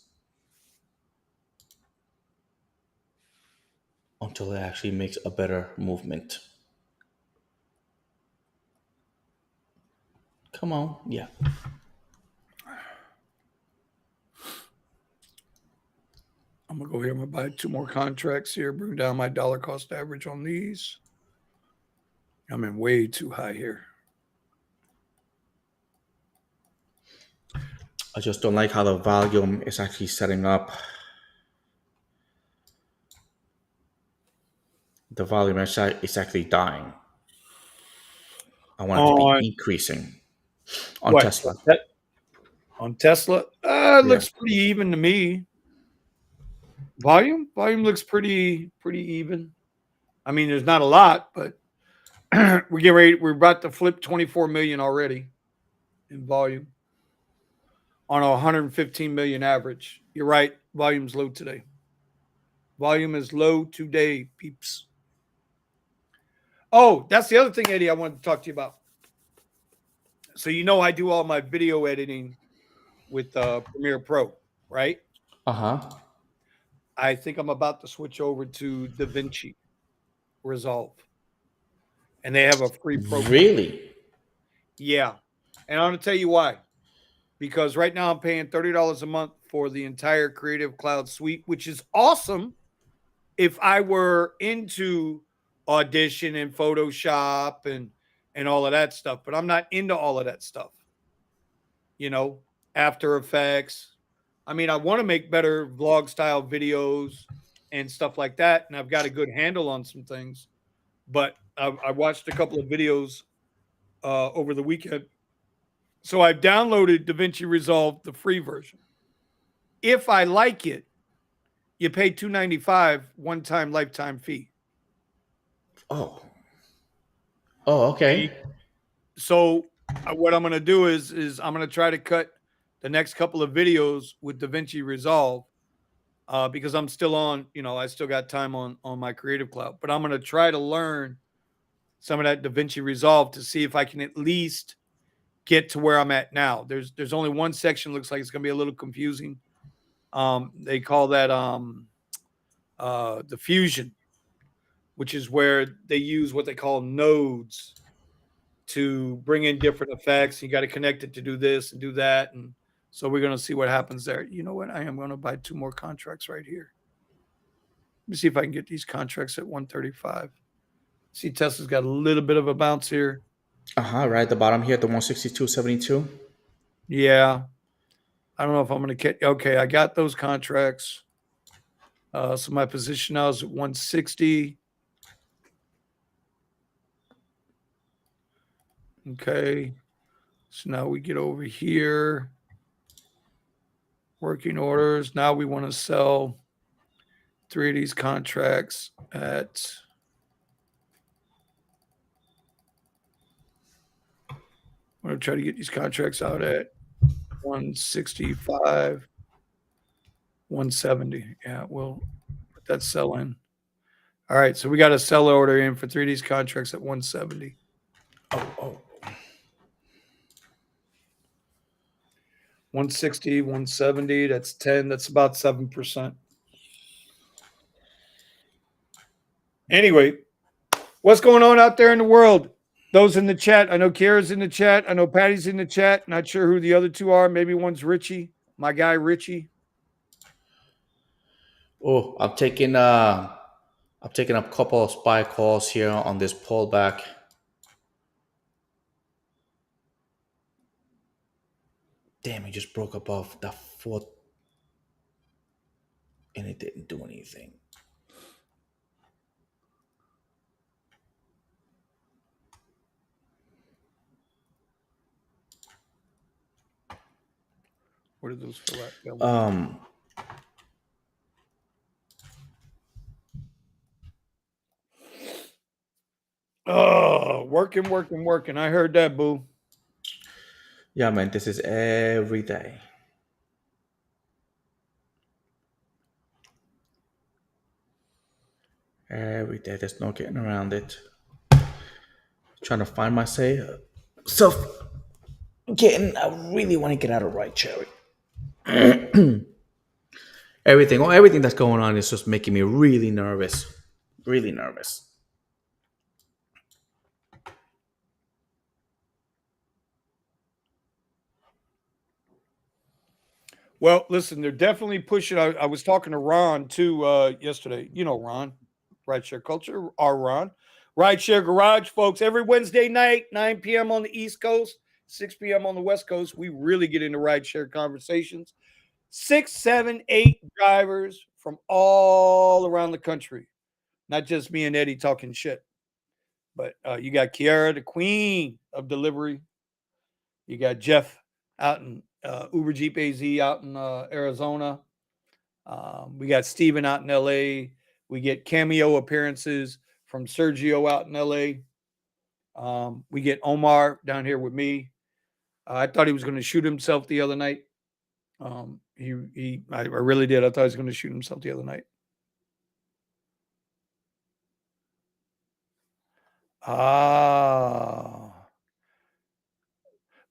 until it actually makes a better movement. Come on, yeah. I'm gonna go here. I'm gonna buy 2 more contracts here. Bring down my dollar cost average on these. I'm in way too high here. I just don't like how the volume is actually setting up. The volume is actually dying. I want it to be increasing on What? Tesla. On Tesla? It looks pretty even to me. Volume looks pretty even. I mean, there's not a lot, but we're about to flip 24 million already in volume on a 115 million average. You're right. Volume's low today. Volume is low today, peeps. Oh, that's the other thing, Eddie, I wanted to talk to you about. So I do all my video editing with Premiere Pro, right? Uh-huh. I think I'm about to switch over to DaVinci Resolve. And they have a free program. Really? Yeah. And I'm going to tell you why. Because right now I'm paying $30 a month for the entire Creative Cloud suite, which is awesome if I were into Audition and Photoshop and all of that stuff. But I'm not into all of that stuff. After Effects. I mean, I want to make better vlog style videos and stuff like that. And I've got a good handle on some things. But I watched a couple of videos over the weekend. So I've downloaded DaVinci Resolve, the free version. If I like it, you pay $295 one-time lifetime fee. Oh. Oh, okay. So what I'm going to do is I'm going to try to cut the next couple of videos with DaVinci Resolve because I'm still on, I still got time on my Creative Cloud, but I'm going to try to learn some of that DaVinci Resolve to see if I can at least get to where I'm at now. There's only one section, looks like it's going to be a little confusing. They call that the fusion, which is where they use what they call nodes to bring in different effects. You got to connect it to do this and do that. And so we're going to see what happens there. You know what? I am going to buy 2 more contracts right here. Let me see if I can get these contracts at 135. See, Tesla's got a little bit of a bounce here. Right at the bottom here, the 162.72. Yeah. I don't know if I'm going to get. Okay, I got those contracts. So my position now is at 160. Okay. So now we get over here. Working orders. Now we want to sell 3 of these contracts at. I'm going to try to get these contracts out at 165, 170. Yeah, we'll put that sell in. All right, so we got a sell order in for 3 of these contracts at 170. Oh. 160, 170, that's 10, that's about 7%. Anyway, what's going on out there in the world? Those in the chat, I know Kira's in the chat, I know Patty's in the chat, not sure who the other 2 are. Maybe one's Richie, my guy Richie. Oh, I'm taking a couple of spy calls here on this pullback. Damn, it just broke above the 4th and it didn't do anything. What are those for? Oh, working. I heard that, boo. Yeah, man, this is every day. Every day, there's no getting around it. Trying to find myself. I really want to get out of Ridesharing. Everything that's going on is just making me really nervous. Really nervous. Well, listen, they're definitely pushing. I was talking to Ron too yesterday. You know Ron, Rideshare Culture, our Ron. Rideshare Garage, folks, every Wednesday night, 9 p.m. on the East Coast, 6 p.m. on the West Coast. We really get into rideshare conversations. 6, 7, 8 drivers from all around the country. Not just me and Eddie talking shit. But you got Kiara, the queen of delivery. You got Jeff out in Uber Jeep AZ out in Arizona. We got Steven out in LA. We get cameo appearances from Sergio out in LA. We get Omar down here with me. I thought he was going to shoot himself the other night. I really did. I thought he was going to shoot himself the other night.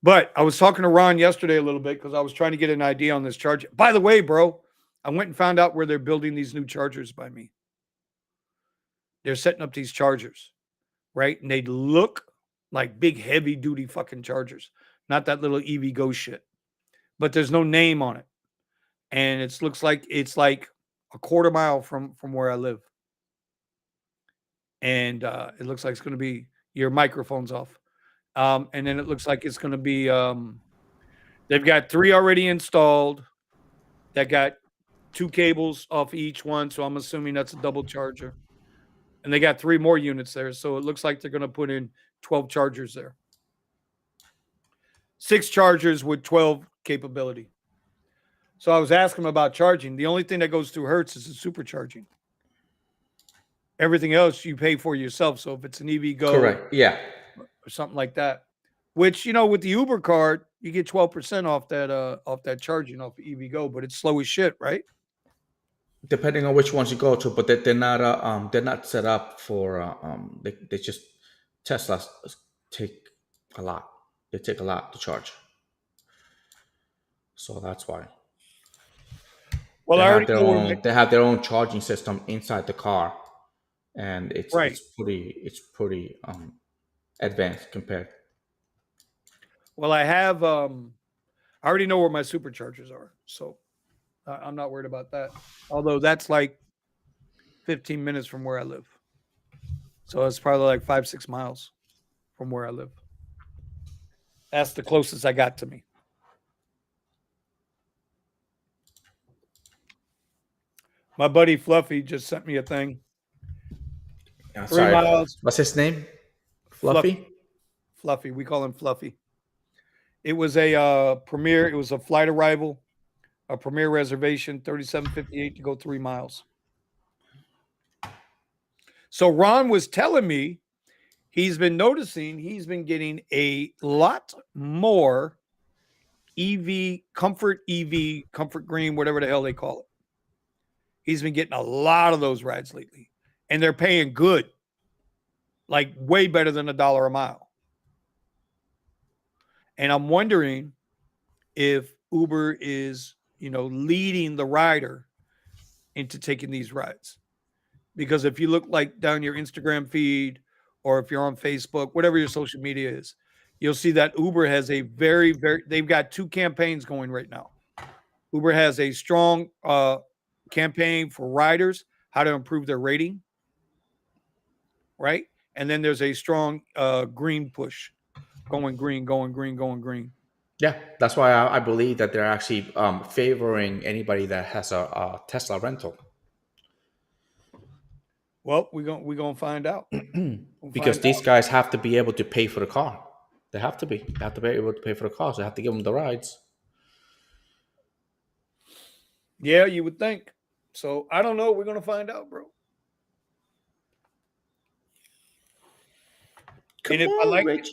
But I was talking to Ron yesterday a little bit because I was trying to get an idea on this charger. By the way, bro, I went and found out where they're building these new chargers by me. They're setting up these chargers, right? And they look like big, heavy duty fucking chargers, not that little EV Go shit. But there's no name on it. And it looks like it's like a quarter mile from where I live. And it looks like it's going to be your microphone's off. And then it looks like it's going to be, they've got 3 already installed that got 2 cables off each one. So I'm assuming that's a double charger. And they got 3 more units there. So it looks like they're going to put in 12 chargers there. 6 chargers with 12 capability. So I was asking them about charging. The only thing that goes through Hertz is the supercharging. Everything else you pay for yourself. So if it's an EV Go, correct, yeah, or something like that, which with the Uber card, you get 12% off that charging off EV Go, but it's slow as shit, right? depending on which ones you go to, but they're not set up for they just Teslas take a lot. They take a lot to charge, so that's why Well, I already know where my they have their own charging system inside the car, and right. it's pretty advanced compared. Well, I already know where my superchargers are, so I'm not worried about that. Although that's like 15 minutes from where I live, so it's probably like 5-6 miles from where I live. That's the closest I got to me. My buddy Fluffy just sent me a thing. Yeah, Three sorry, miles, what's his name? Fluffy, Fluffy. Fluffy. We call him Fluffy. It was a Premier. It was a flight arrival, a Premier reservation, 37.58 to go 3 miles. So Ron was telling me he's been noticing he's been getting a lot more EV, comfort green, whatever the hell they call it. He's been getting a lot of those rides lately, and they're paying good, like way better than $1 a mile. And I'm wondering if Uber is, leading the rider into taking these rides. Because if you look like down your Instagram feed or if you're on Facebook, whatever your social media is, you'll see that Uber has a they've got two campaigns going right now. Uber has a strong campaign for riders, how to improve their rating, right? And then there's a strong green push, going green, going green, going green. Yeah, that's why I believe that they're actually favoring anybody that has a Tesla rental. Well, we're gonna find out. We'll Because find these out. guys have to be able to pay for the car. They have to be. They have to be able to pay for the car. So they have to give them the rides. Yeah, you would think. So I don't know. We're gonna find out, bro. And Come on, Rich.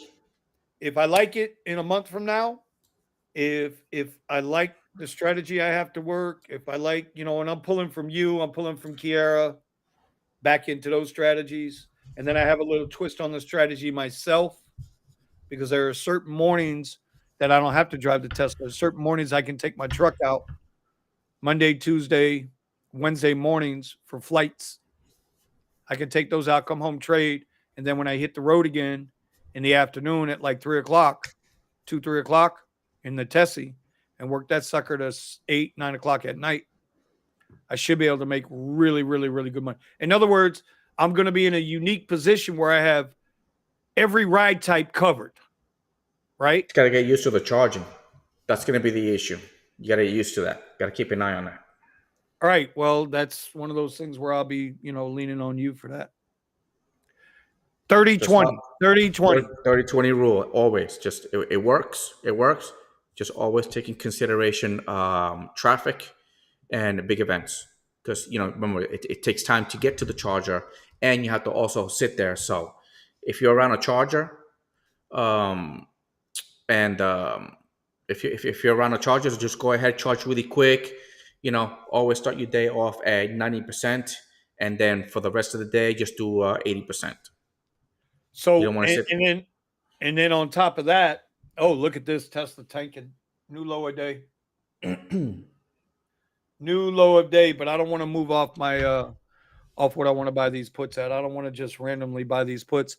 if I like it in a month from now, if I like the strategy I have to work, if I like, and I'm pulling from you, I'm pulling from Kiara back into those strategies, and then I have a little twist on the strategy myself because there are certain mornings that I don't have to drive the Tesla. Certain mornings I can take my truck out Monday, Tuesday, Wednesday mornings for flights. I can take those out, come home, trade, and then when I hit the road again in the afternoon at like 3 o'clock, 2, 3 o'clock in the Tessie, and work that sucker to 8, 9 o'clock at night, I should be able to make really, really, really good money. In other words, I'm going to be in a unique position where I have every ride type covered, right? You got to get used to the charging. That's going to be the issue. You got to get used to that. Got to keep an eye on that. All right. Well, that's one of those things where I'll be, leaning on you for that. 30 Just 20, 30 20. 30 20 rule. Always. Just, it works. It works. Just always take in consideration traffic and big events. Because, remember, it takes time to get to the charger and you have to also sit there. So if you're around a charger, um, and if you're around a charger, so just go ahead, charge really quick. Always start your day off at 90%, and then for the rest of the day, just do 80%. You So don't want to sit. and then on top of that, oh, look at this Tesla tanking. New low of day. New low of day, but I don't want to move off my off what I want to buy these puts at. I don't want to just randomly buy these puts,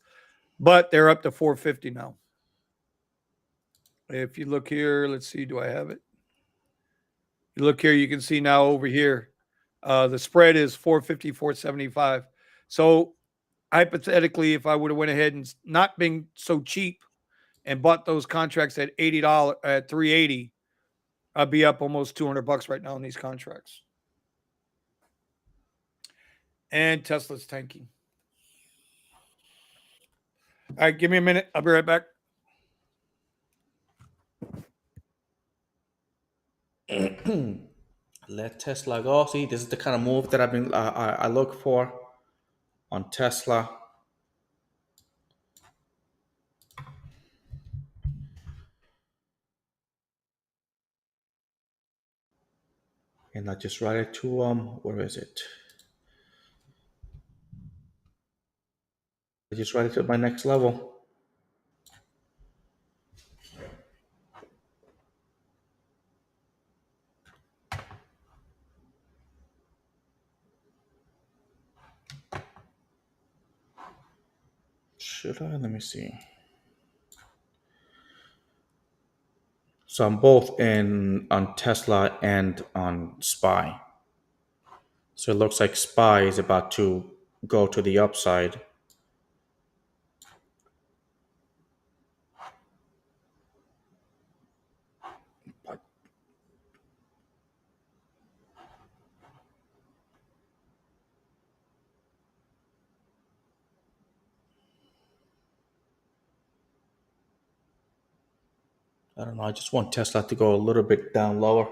but they're up to 450 now. If you look here, let's see, do I have it? You look here, you can see now over here, the spread is 450, 475. So hypothetically, if I would have went ahead and not been so cheap and bought those contracts at $80 at 380, I'd be up almost $200 right now on these contracts. And Tesla's tanking. All right, give me a minute. I'll be right back. Let Tesla go. See, this is the kind of move that I look for on Tesla. and I just ride it to where is it? I just ride it to my next level. Should I? Let me see. So I'm both in on Tesla and on Spy. So it looks like Spy is about to go to the upside. But I don't know. I just want Tesla to go a little bit down lower.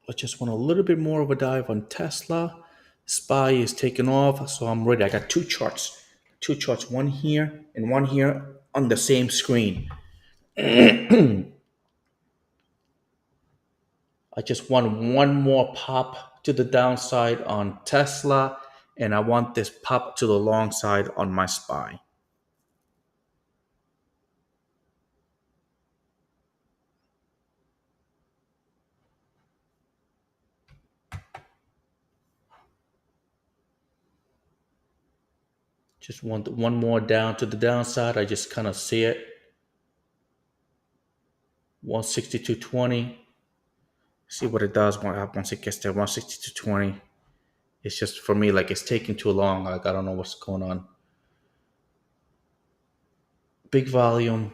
I just want a little bit more of a dive on Tesla. Spy is taking off, so I'm ready. I got two charts, one here and one here on the same screen. I just want one more pop to the downside on Tesla, and I want this pop to the long side on my Spy. Just want one more down to the downside. I just kind of see it. 162.20. See what it does once it gets there. 162.20. It's just for me like it's taking too long. Like I don't know what's going on. Big volume.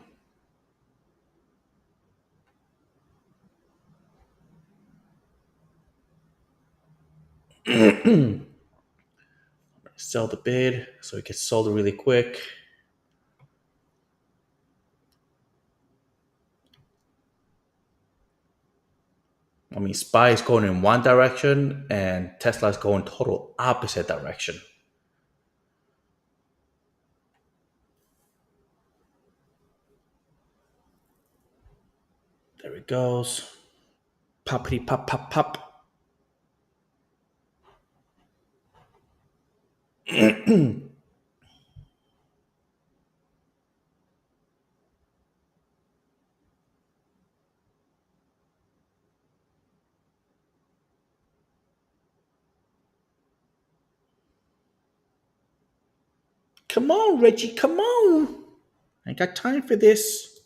Sell the bid so it gets sold really quick. I mean, Spy is going in one direction and Tesla is going total opposite direction. There it goes. Poppity pop pop pop. Come on, Reggie, come on. I ain't got time for this.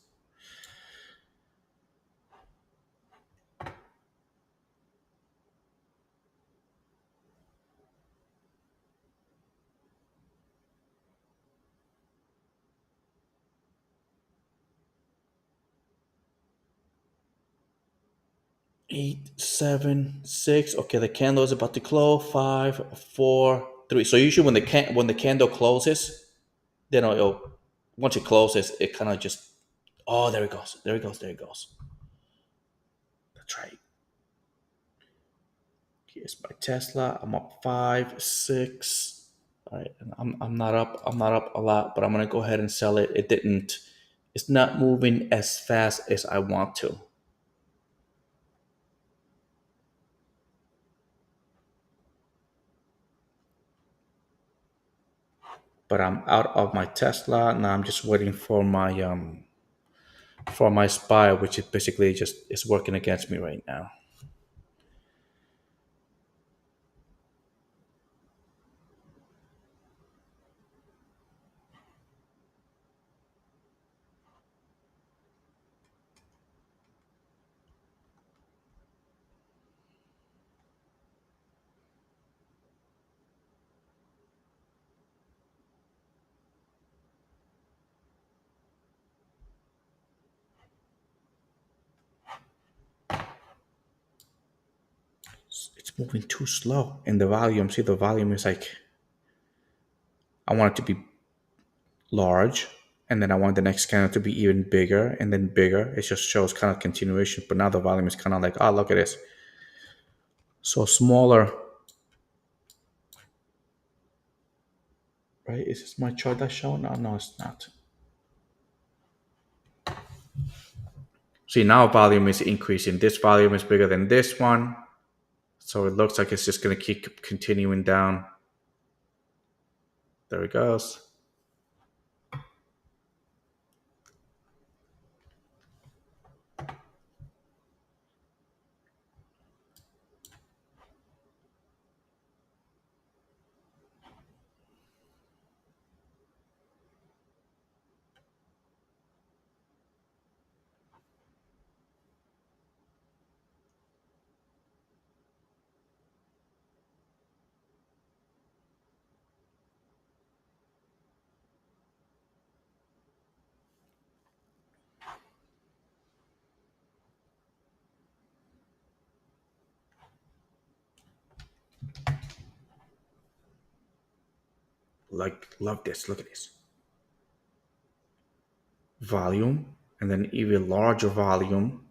Eight, seven, six. Okay, the candle is about to close. Five, four, three. So usually when the candle closes, then once it closes, it kind of just there it goes. There it goes. There it goes. That's right. Here's my Tesla. I'm up five, six. All right, and I'm not up. I'm not up a lot, but I'm gonna go ahead and sell it. It didn't. It's not moving as fast as I want to. But I'm out of my Tesla now. I'm just waiting for my Spy, which is basically just is working against me right now. It's moving too slow, and the volume. See, the volume is like I want it to be large, and then I want the next scanner to be even bigger and then bigger. It just shows kind of continuation, but now the volume is kind of like, oh, look at this. So smaller. Right? Is this my chart that show? No, it's not. See, now volume is increasing. This volume is bigger than this one. So it looks like it's just going to keep continuing down. There it goes. Like, love this. Look at this. Volume, and then even larger volume.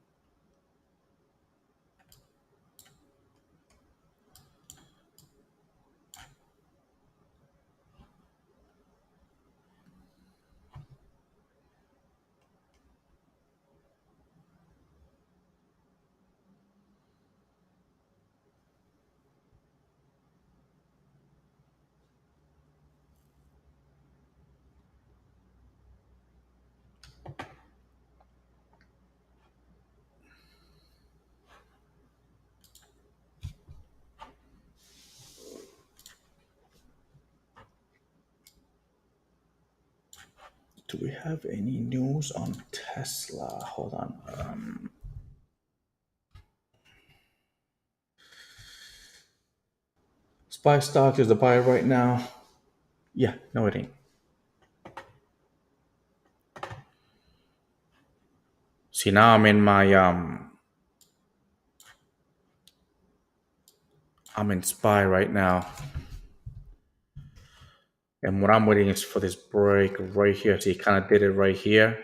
Do we have any news on Tesla? Hold on. SPY stock is the buy right now. Yeah, no, it ain't. See, now I'm in my I'm in SPY right now. And what I'm waiting is for this break right here. So he kind of did it right here.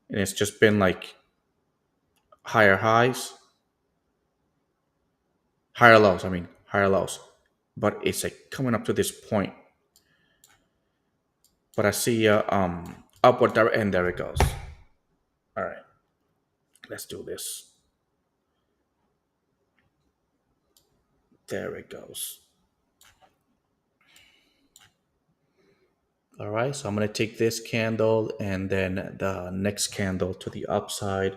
And it's just been like higher highs, higher lows. Higher lows. But it's like coming up to this point. But I see upward direct, and there it goes. All right, let's do this. There it goes. All right, so I'm gonna take this candle and then the next candle to the upside.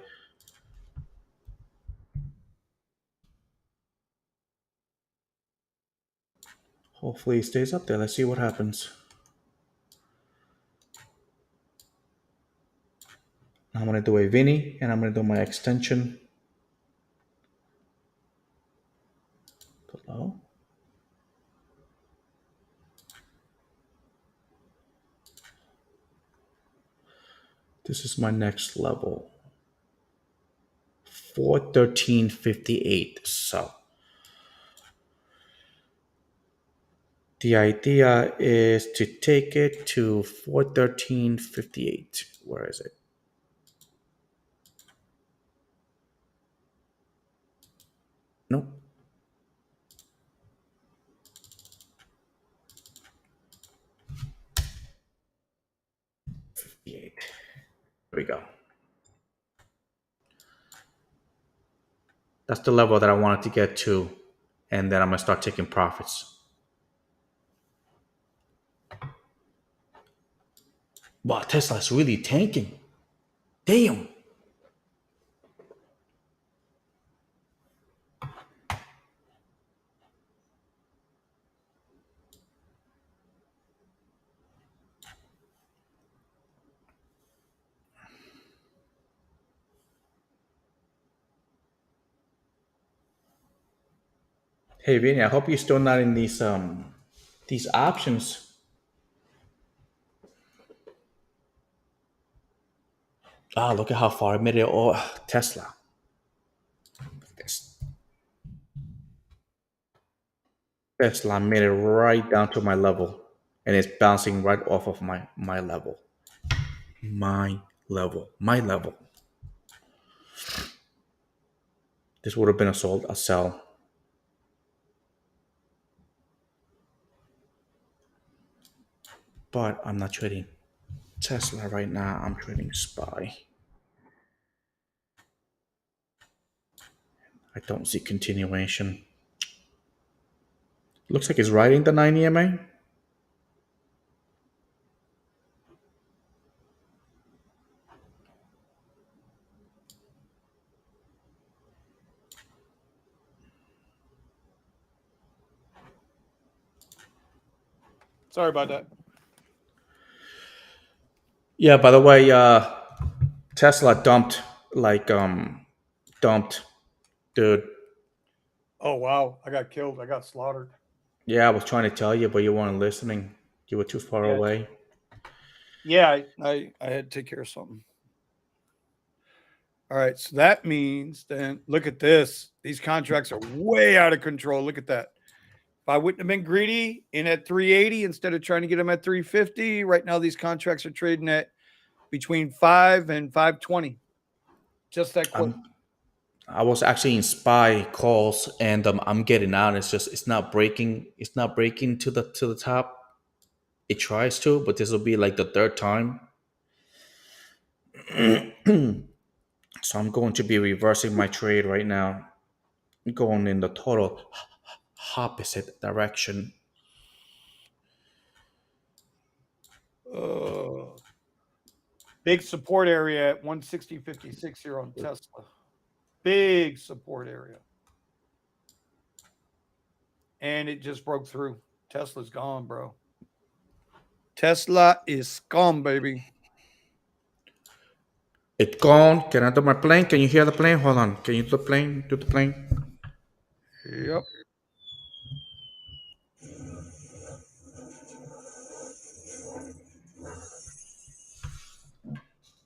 Hopefully it stays up there. Let's see what happens. I'm gonna do a Vinny and I'm gonna do my extension below. This is my next level. 413.58. So the idea is to take it to 413.58. Where is it? Nope. 58. There we go. That's the level that I wanted to get to, and then I'm gonna start taking profits. Wow, Tesla's really tanking. Damn. Hey Vinny, I hope you're still not in these options. Ah, look at how far I made it. Oh, Tesla. This Tesla made it right down to my level, and it's bouncing right off of my level. My level. This would have been a sell. but I'm not trading Tesla right now. I'm trading SPY. I don't see continuation. Looks like it's riding the 9 EMA. Sorry about that. Yeah, by the way, Tesla dumped like dumped, dude. Oh wow, I got killed. I got slaughtered. Yeah, I was trying to tell you, but you weren't listening. You were too far Yeah, away. yeah. I had to take care of something. All right, so that means then look at this. These contracts are way out of control. Look at that. If I wouldn't have been greedy in at 380 instead of trying to get them at 350, right now these contracts are trading at between 5 and 520. Just that quick. I was actually in SPY calls, and I'm getting out. It's just it's not breaking. It's not breaking to the top. It tries to, but this will be like the third time. So I'm going to be reversing my trade right now, going in the total opposite direction. Uh, Big support area at 160.56 here on Tesla. Big support area. And it just broke through. Tesla's gone, bro. Tesla is gone, baby. It's gone. Can I do my plane? Can you hear the plane? Hold on. Can you do the plane? Do the plane? Yep.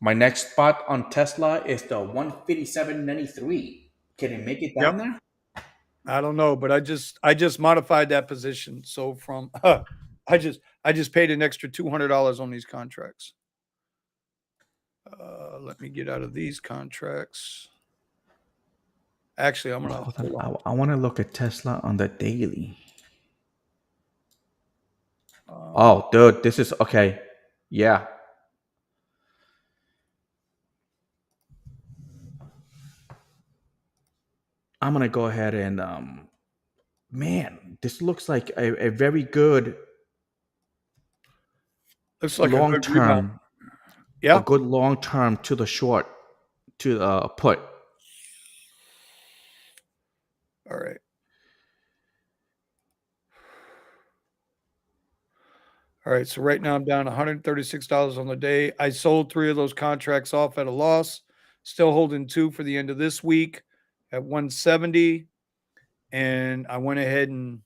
My next spot on Tesla is the 157.93. Can it make it Yep. down there? I don't know, but I just modified that position. So from I just paid an extra $200 on these contracts. Let me get out of these contracts. Actually, I'm gonna Hold hold on. on. I want to look at Tesla on the daily. Um, Oh, dude, this is okay. Yeah. I'm gonna go ahead and man, this looks like a very good looks like a long good rebound. term, a Yeah. good long term to the short, to put. All right. All right. So right now I'm down $136 on the day. I sold 3 of those contracts off at a loss. Still holding 2 for the end of this week at 170. And I went ahead and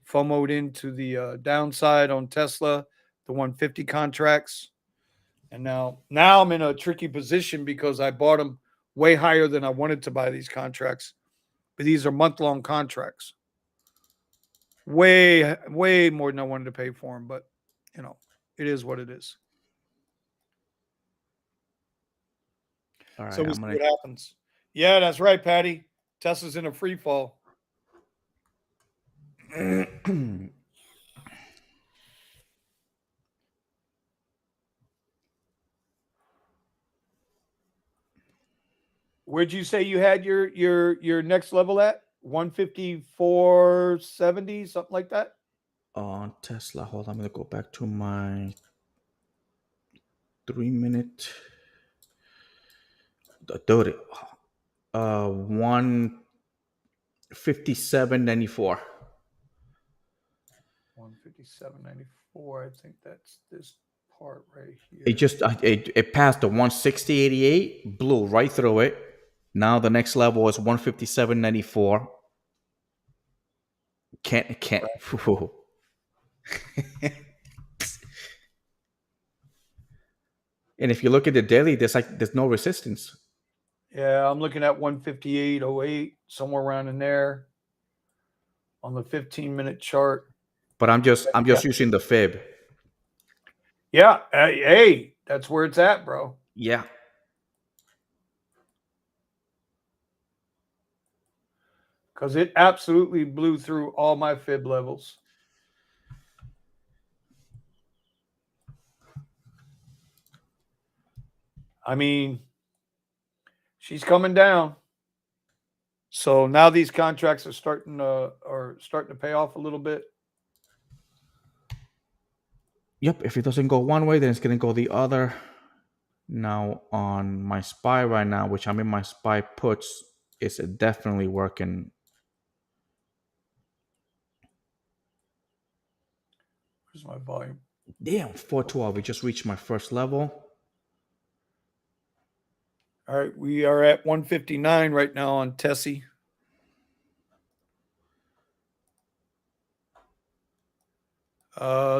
FOMO'd into the downside on Tesla, the 150 contracts. And now I'm in a tricky position because I bought them way higher than I wanted to buy these contracts. But these are month-long contracts. Way more than I wanted to pay for them, but you know, it is what it is. All So right, we'll I'm see gonna. what happens. Yeah, that's right, Patty. Tesla's in a free fall. Where'd you say you had your next level at? 154.70, something like that? On Tesla, hold on. I'm gonna go back to my 3 minute. Dude, 157.94. 157.94. I think that's this part right It here. just it passed the 160.88, blew right through it. Now the next level is 157.94. Can't. And if you look at the daily, there's no resistance. Yeah, I'm looking at 158.08, somewhere around in there on the 15-minute chart. But I'm Yeah. just using the fib. Yeah. Hey, that's where it's at, bro. Yeah. Because it absolutely blew through all my fib levels. I mean, she's coming down. So now these contracts are starting to pay off a little bit. Yep, if it doesn't go one way, then it's gonna go the other. Now on my SPY right now, which I'm in my SPY puts, it's definitely working. Where's my volume? Damn, 412. We just reached my first level. All right, we are at 159 right now on Tessie.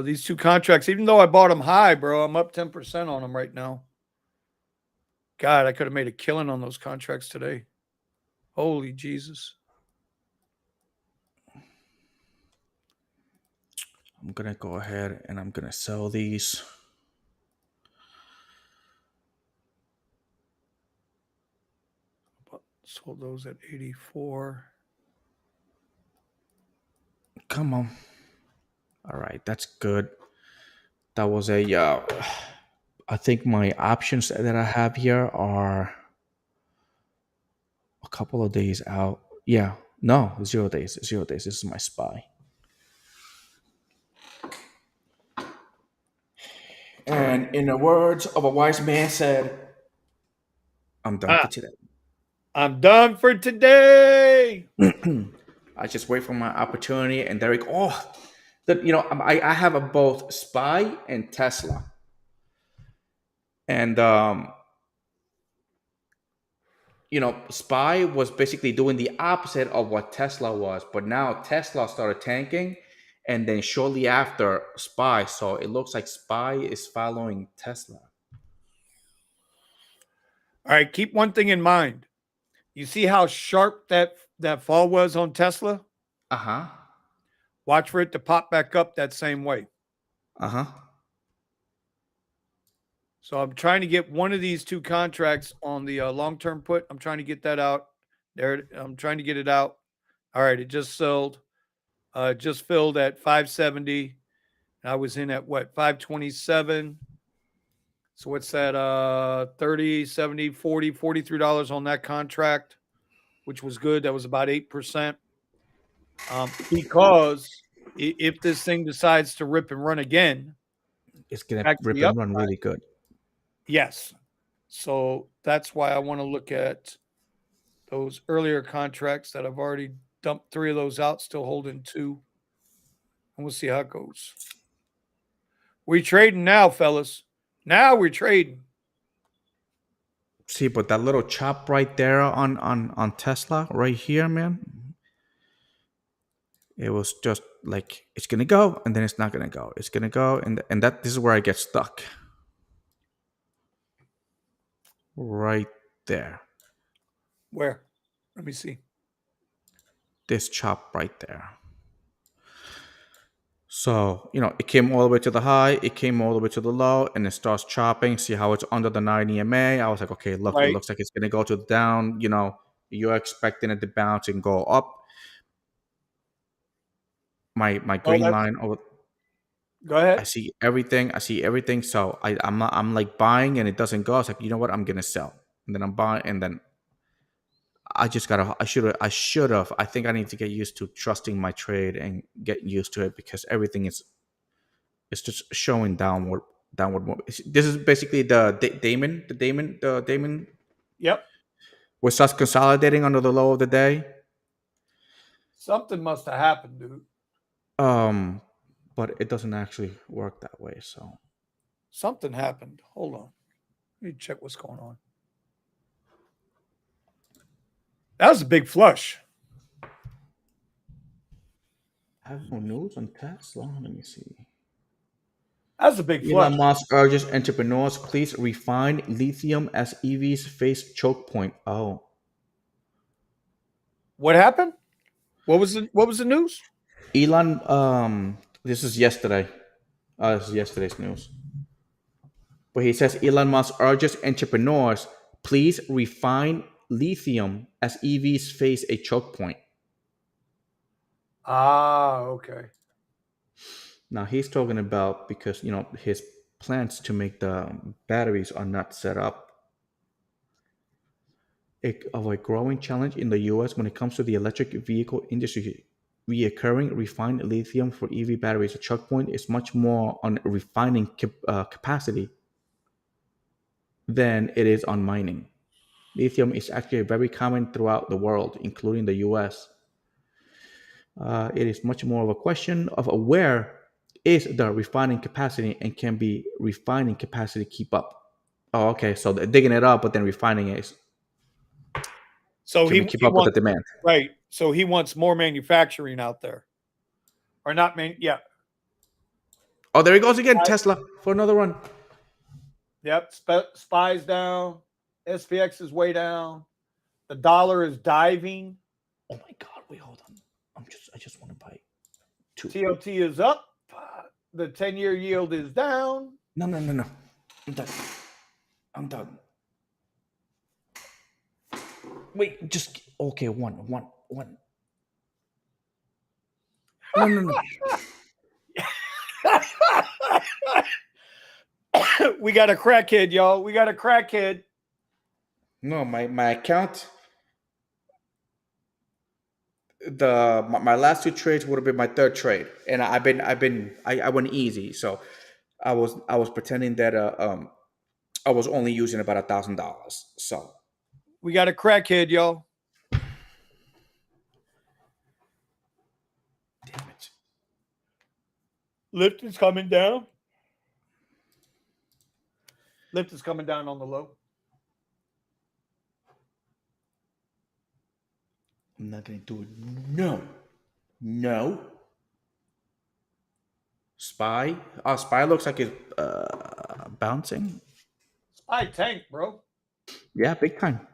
These two contracts, even though I bought them high, bro, I'm up 10% on them right now. God, I could have made a killing on those contracts today. Holy Jesus. I'm gonna go ahead and I'm gonna sell these. Sold those at 84. Come on. All right, that's good. That was a. I think my options that I have here are a couple of days out. Yeah, no, 0 days. 0 days. This is my SPY. And in the words of a wise man said, I'm done for today. I'm done for today. I just wait for my opportunity. And Derek, I have a both SPY and Tesla. And SPY was basically doing the opposite of what Tesla was, but now Tesla started tanking, and then shortly after SPY, so it looks like SPY is following Tesla. All right, keep one thing in mind. You see how sharp that fall was on Tesla? Uh-huh. Watch for it to pop back up that same way. Uh-huh. So I'm trying to get one of these two contracts on the long-term put. I'm trying to get that out. There, I'm trying to get it out. All right, it just sold. Just filled at 570. I was in at what, 527. So what's that? 30, 70, 40, $43 on that contract, which was good. That was about 8%. Because if this thing decides to rip and run again, It's gonna back to rip the and up, run really good. yes. So that's why I want to look at those earlier contracts that I've already dumped 3 of those out, still holding 2. And we'll see how it goes. We trading now, fellas. Now we're trading. See, but that little chop right there on Tesla right here, man. It was just like it's gonna go and then it's not gonna go. It's gonna go and that this is where I get stuck. Right there. Where? Let me see. This chop right there. So, it came all the way to the high, it came all the way to the low, and it starts chopping. See how it's under the 9 EMA? I was like, okay, look, it Right. looks like it's going to go to the down. You're expecting it to bounce and go up. My Oh, green line over. go I ahead. see everything. I see everything. So I'm like buying and it doesn't go. It's like, you know what? I'm going to sell. And then I'm buying and then I should have. I think I need to get used to trusting my trade and get used to it because everything is it's just showing downward move. This is basically the Damon Yep. was starts consolidating under the low of the day. Something must have happened, dude. Um, but it doesn't actually work that way. So Something happened. Hold on. Let me check what's going on. That was a big flush. I have no news on Tesla. Let me see. That was a big flush. Elon Musk urges entrepreneurs, please refine lithium as EVs face choke point. Oh, What happened? What was the news? Elon. This is yesterday. This is yesterday's news. But he says Elon Musk urges entrepreneurs, please refine lithium as EVs face a choke point. Ah, okay. Now he's talking about because his plants to make the batteries are not set up. of a growing challenge in the U.S. when it comes to the electric vehicle industry. Reoccurring refined lithium for EV batteries. The choke point is much more on refining capacity than it is on mining. Lithium is actually very common throughout the world, including the US. It is much more of a question of where is the refining capacity and can be refining capacity keep up? Oh, okay. So they're digging it up, but then refining it. So Can we keep up with the wants demand? right. So he wants more manufacturing out there, or not? Yeah. Oh, there he goes again. Tesla for another run. Yep. Spies down. SPX is way down. The dollar is diving. Oh my God! Wait, hold on. I just want to buy two. TOT is up. The 10-year yield is down. No, no, no, no. I'm done. I'm done. Wait, just okay. One. No, no, no. We got a crackhead, y'all. We got a crackhead. No, my account. My last two trades would have been my third trade, and I went easy, so I was pretending that I was only using about $1,000. So We got a crackhead, y'all. damn it. Lift is coming down. Lift is coming down on the low. I'm not gonna do it. No, no. Spy. Oh, Spy looks like it's bouncing. Spy tank, bro. Yeah, big time.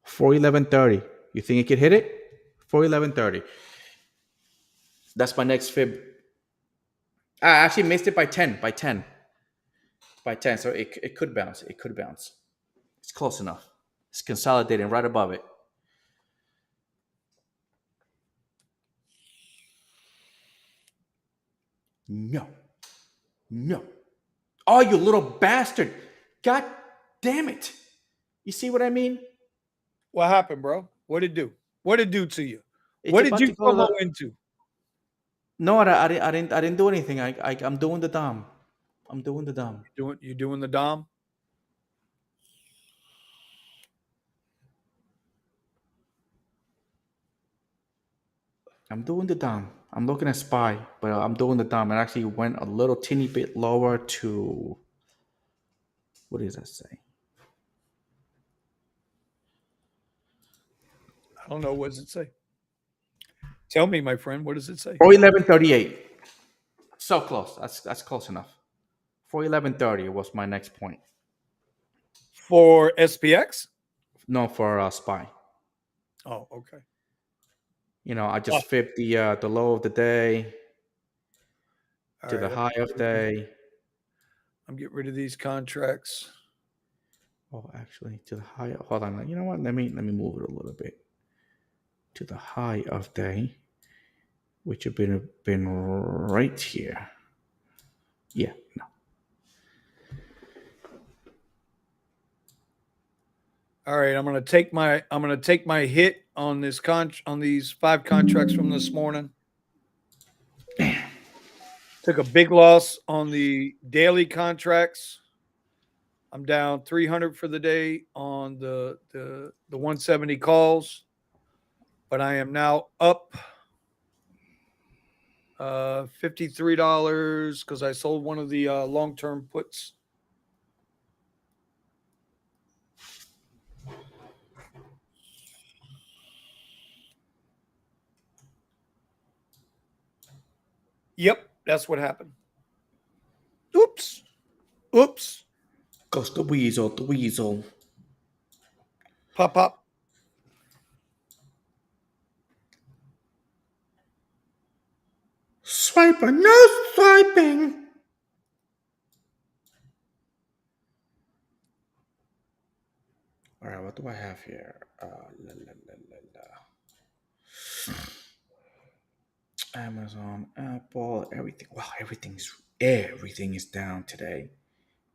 411.30. You think it could hit it? 411.30. That's my next fib. I actually missed it by 10. By 10. So it could bounce. It could bounce. It's close enough. It's consolidating right above it. No. No. Oh, you little bastard. God damn it. You see what I mean? What happened, bro? What did it do? What did it do to you? It's What did about you to go to FOMO the. into? No, I didn't do anything. I'm doing the Dom. I'm doing the Dom. You doing the Dom? I'm doing the Dom. I'm looking at Spy, but I'm doing the Dom. It actually went a little teeny bit lower to. What does that say? I don't know. What does it say? Tell me, my friend. What does it say? 411.38. So close. That's close enough. 411.30 was my next point. For SPX? No, for Spy. Oh, okay. I just fibbed the low of the day All to right. the high of day. I'm getting rid of these contracts. Oh, actually, to the high. Hold on. You know what? Let me move it a little bit to the high of day, which have been right here. Yeah. No. All right, I'm gonna take my hit on this on these 5 contracts from this morning. Took a big loss on the daily contracts. I'm down 300 for the day on the 170 calls, but I am now up $53 because I sold one of the long-term puts. Yep, that's what happened. Oops. Goes the weasel. The weasel. Pop. Swiper. No swiping. All right. What do I have here? Amazon, Apple, everything. Wow, everything is down today.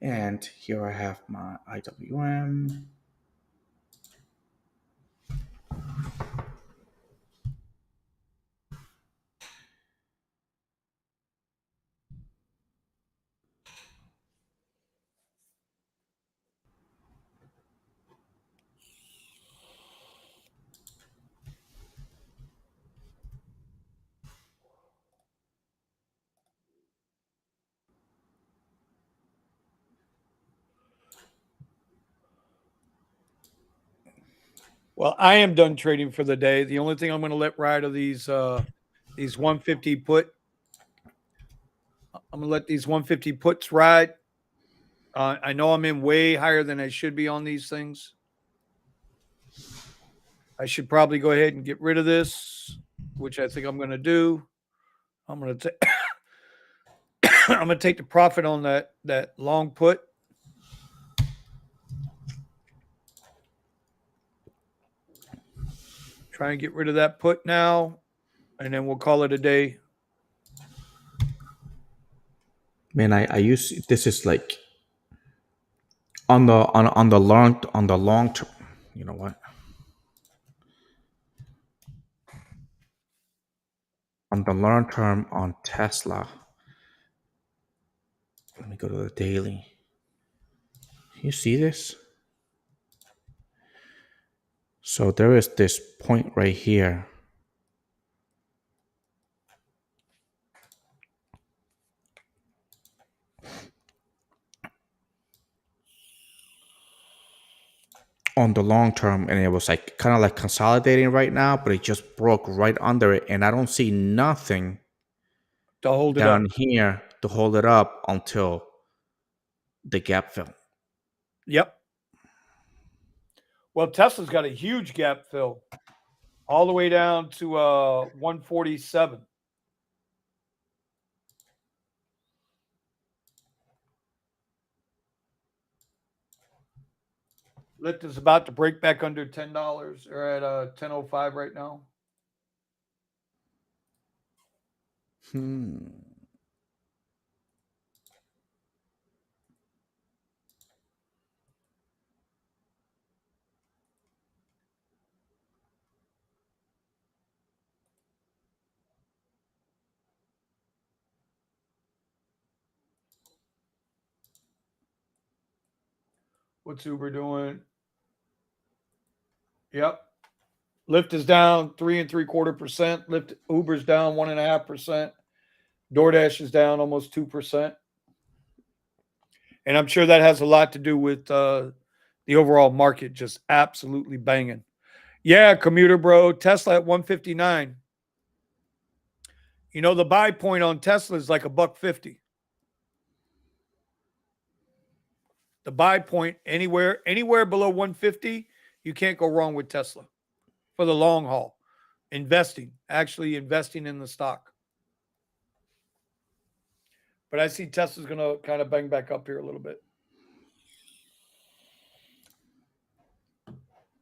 And here I have my IWM. Well, I am done trading for the day. The only thing I'm going to let ride are these 150 put. I'm going to let these 150 puts ride. I know I'm in way higher than I should be on these things. I should probably go ahead and get rid of this, which I think I'm going to do. I'm going to I'm going to take the profit on that long put. Try and get rid of that put now, and then we'll call it a day. Man, I use this is like on the long term. You know what? On the long term on Tesla. Let me go to the daily. You see this? So there is this point right here. On the long term, and it was like kind of like consolidating right now, but it just broke right under it, and I don't see nothing To hold it down up. here to hold it up until the gap fill. Yep. Well, Tesla's got a huge gap fill all the way down to 147. Lyft is about to break back under $10. They're at 10.05 right now. What's Uber doing? Yep. Lyft is down 3.75%. Lyft Uber's down 1.5%. DoorDash is down almost 2%. And I'm sure that has a lot to do with the overall market just absolutely banging. Yeah, commuter bro. Tesla at 159. You know, the buy point on Tesla is like $1.50. The buy point anywhere below 150, you can't go wrong with Tesla for the long haul. Actually investing in the stock. But I see Tesla's going to kind of bang back up here a little bit.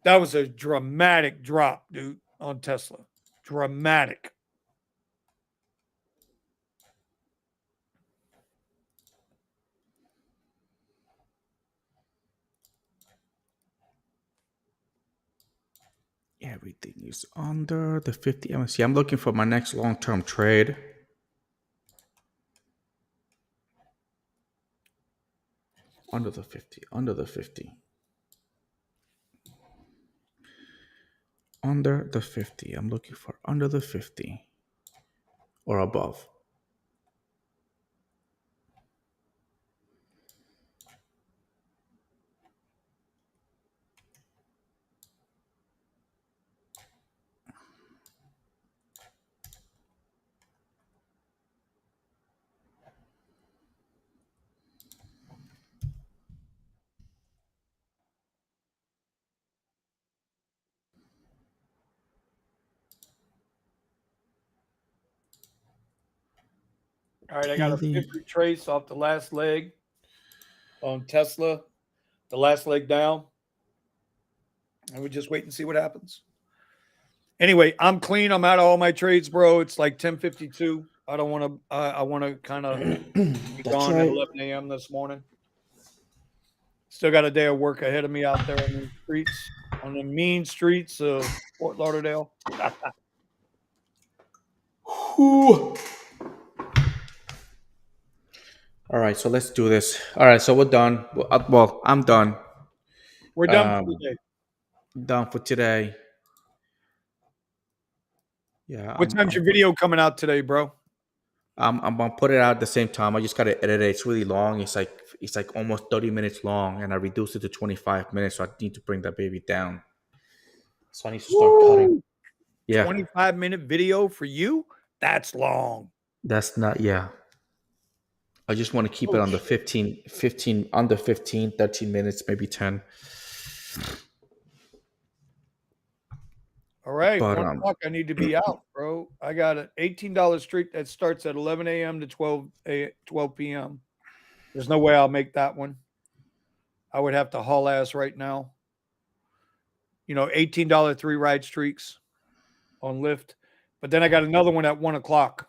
That was a dramatic drop, dude, on Tesla. Dramatic. Everything is under the 50 MSC. I'm looking for my next long-term trade. Under the 50, under the 50. Under the 50. I'm looking for under the 50 or above. All right, I got a 50 trace off the last leg on Tesla, the last leg down. And we just wait and see what happens. Anyway, I'm clean. I'm out of all my trades, bro. It's like 10:52. I don't want to. I want to kind of be That's gone at right. 11 a.m. this morning. Still got a day of work ahead of me out there on the streets, on the mean streets of Fort Lauderdale. Whew. All right, so let's do this. All right, so we're done. Well, I'm done. We're done for the day. Done for today. Yeah, What time's your video coming out today, bro? I'm gonna put it out at the same time. I just gotta edit it. It's really long. It's like almost 30 minutes long, and I reduced it to 25 minutes. So I need to bring that baby down. So I need to start cutting. Yeah, 25-minute video for you? That's long. that's not. Yeah, I just want to keep it on the 15, under 15, 13 minutes, maybe 10. All right, But 1 o'clock. I need to be out, bro. I got an $18 streak that starts at 11 a.m. to 12 p.m. There's no way I'll make that one. I would have to haul ass right now. You know, $18 3 ride streaks on Lyft. But then I got another one at 1 o'clock.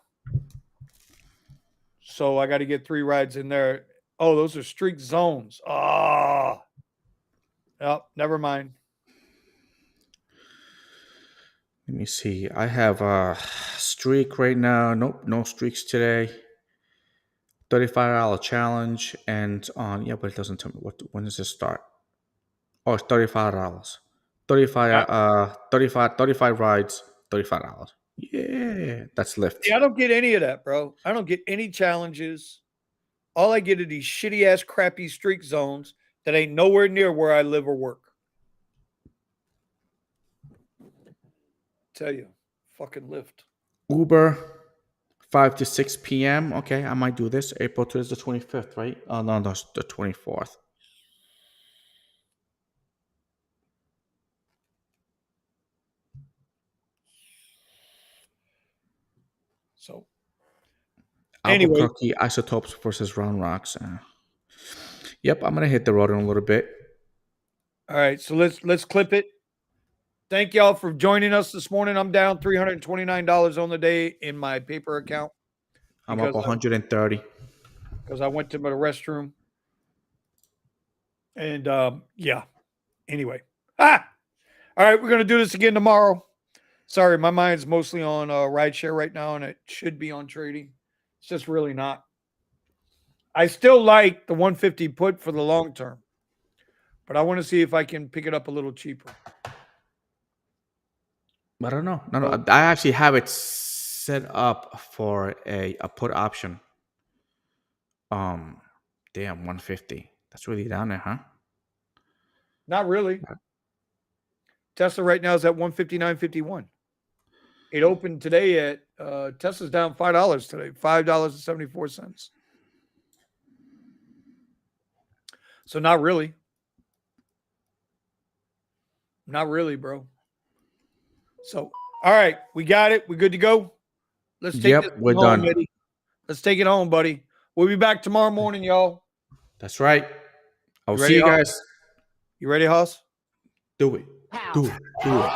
So I got to get 3 rides in there. Oh, those are streak zones. Oh, never mind. let me see. I have a streak right now. Nope, no streaks today. $35 challenge, and on but it doesn't tell me when does it start. Oh, it's $35. 35 rides, $35. Yeah, that's Lyft. Yeah, I don't get any of that, bro. I don't get any challenges. All I get are these shitty ass, crappy streak zones that ain't nowhere near where I live or work. Tell you, fucking Lyft. Uber, 5 to 6 p.m. Okay, I might do this. April 2 is the 25th, right? Oh, no, that's the 24th. So, anyway, Albuquerque Isotopes versus Round Rocks. Yep, I'm gonna hit the road in a little bit. all right. So let's clip it. Thank y'all for joining us this morning. I'm down $329 on the day in my paper account. I'm up 130 because I went to my restroom. And yeah. Anyway. All right, we're gonna do this again tomorrow. Sorry, my mind's mostly on rideshare right now, and it should be on trading. It's just really not. I still like the 150 put for the long term, but I want to see if I can pick it up a little cheaper. I don't know. No, I actually have it set up for a put option. Damn, 150. That's really down there, huh? Not really. Tesla right now is at 159.51. It opened today at Tesla's down $5 today, $5.74. So not really. Not really, bro. So, all right, we got it. We good to go? Let's take this we're home, done. Eddie. Let's take it home, buddy. We'll be back tomorrow morning, y'all. That's right. I'll You see ready, you Hoss? guys. You ready, Hoss? Do it. Do it. Do it.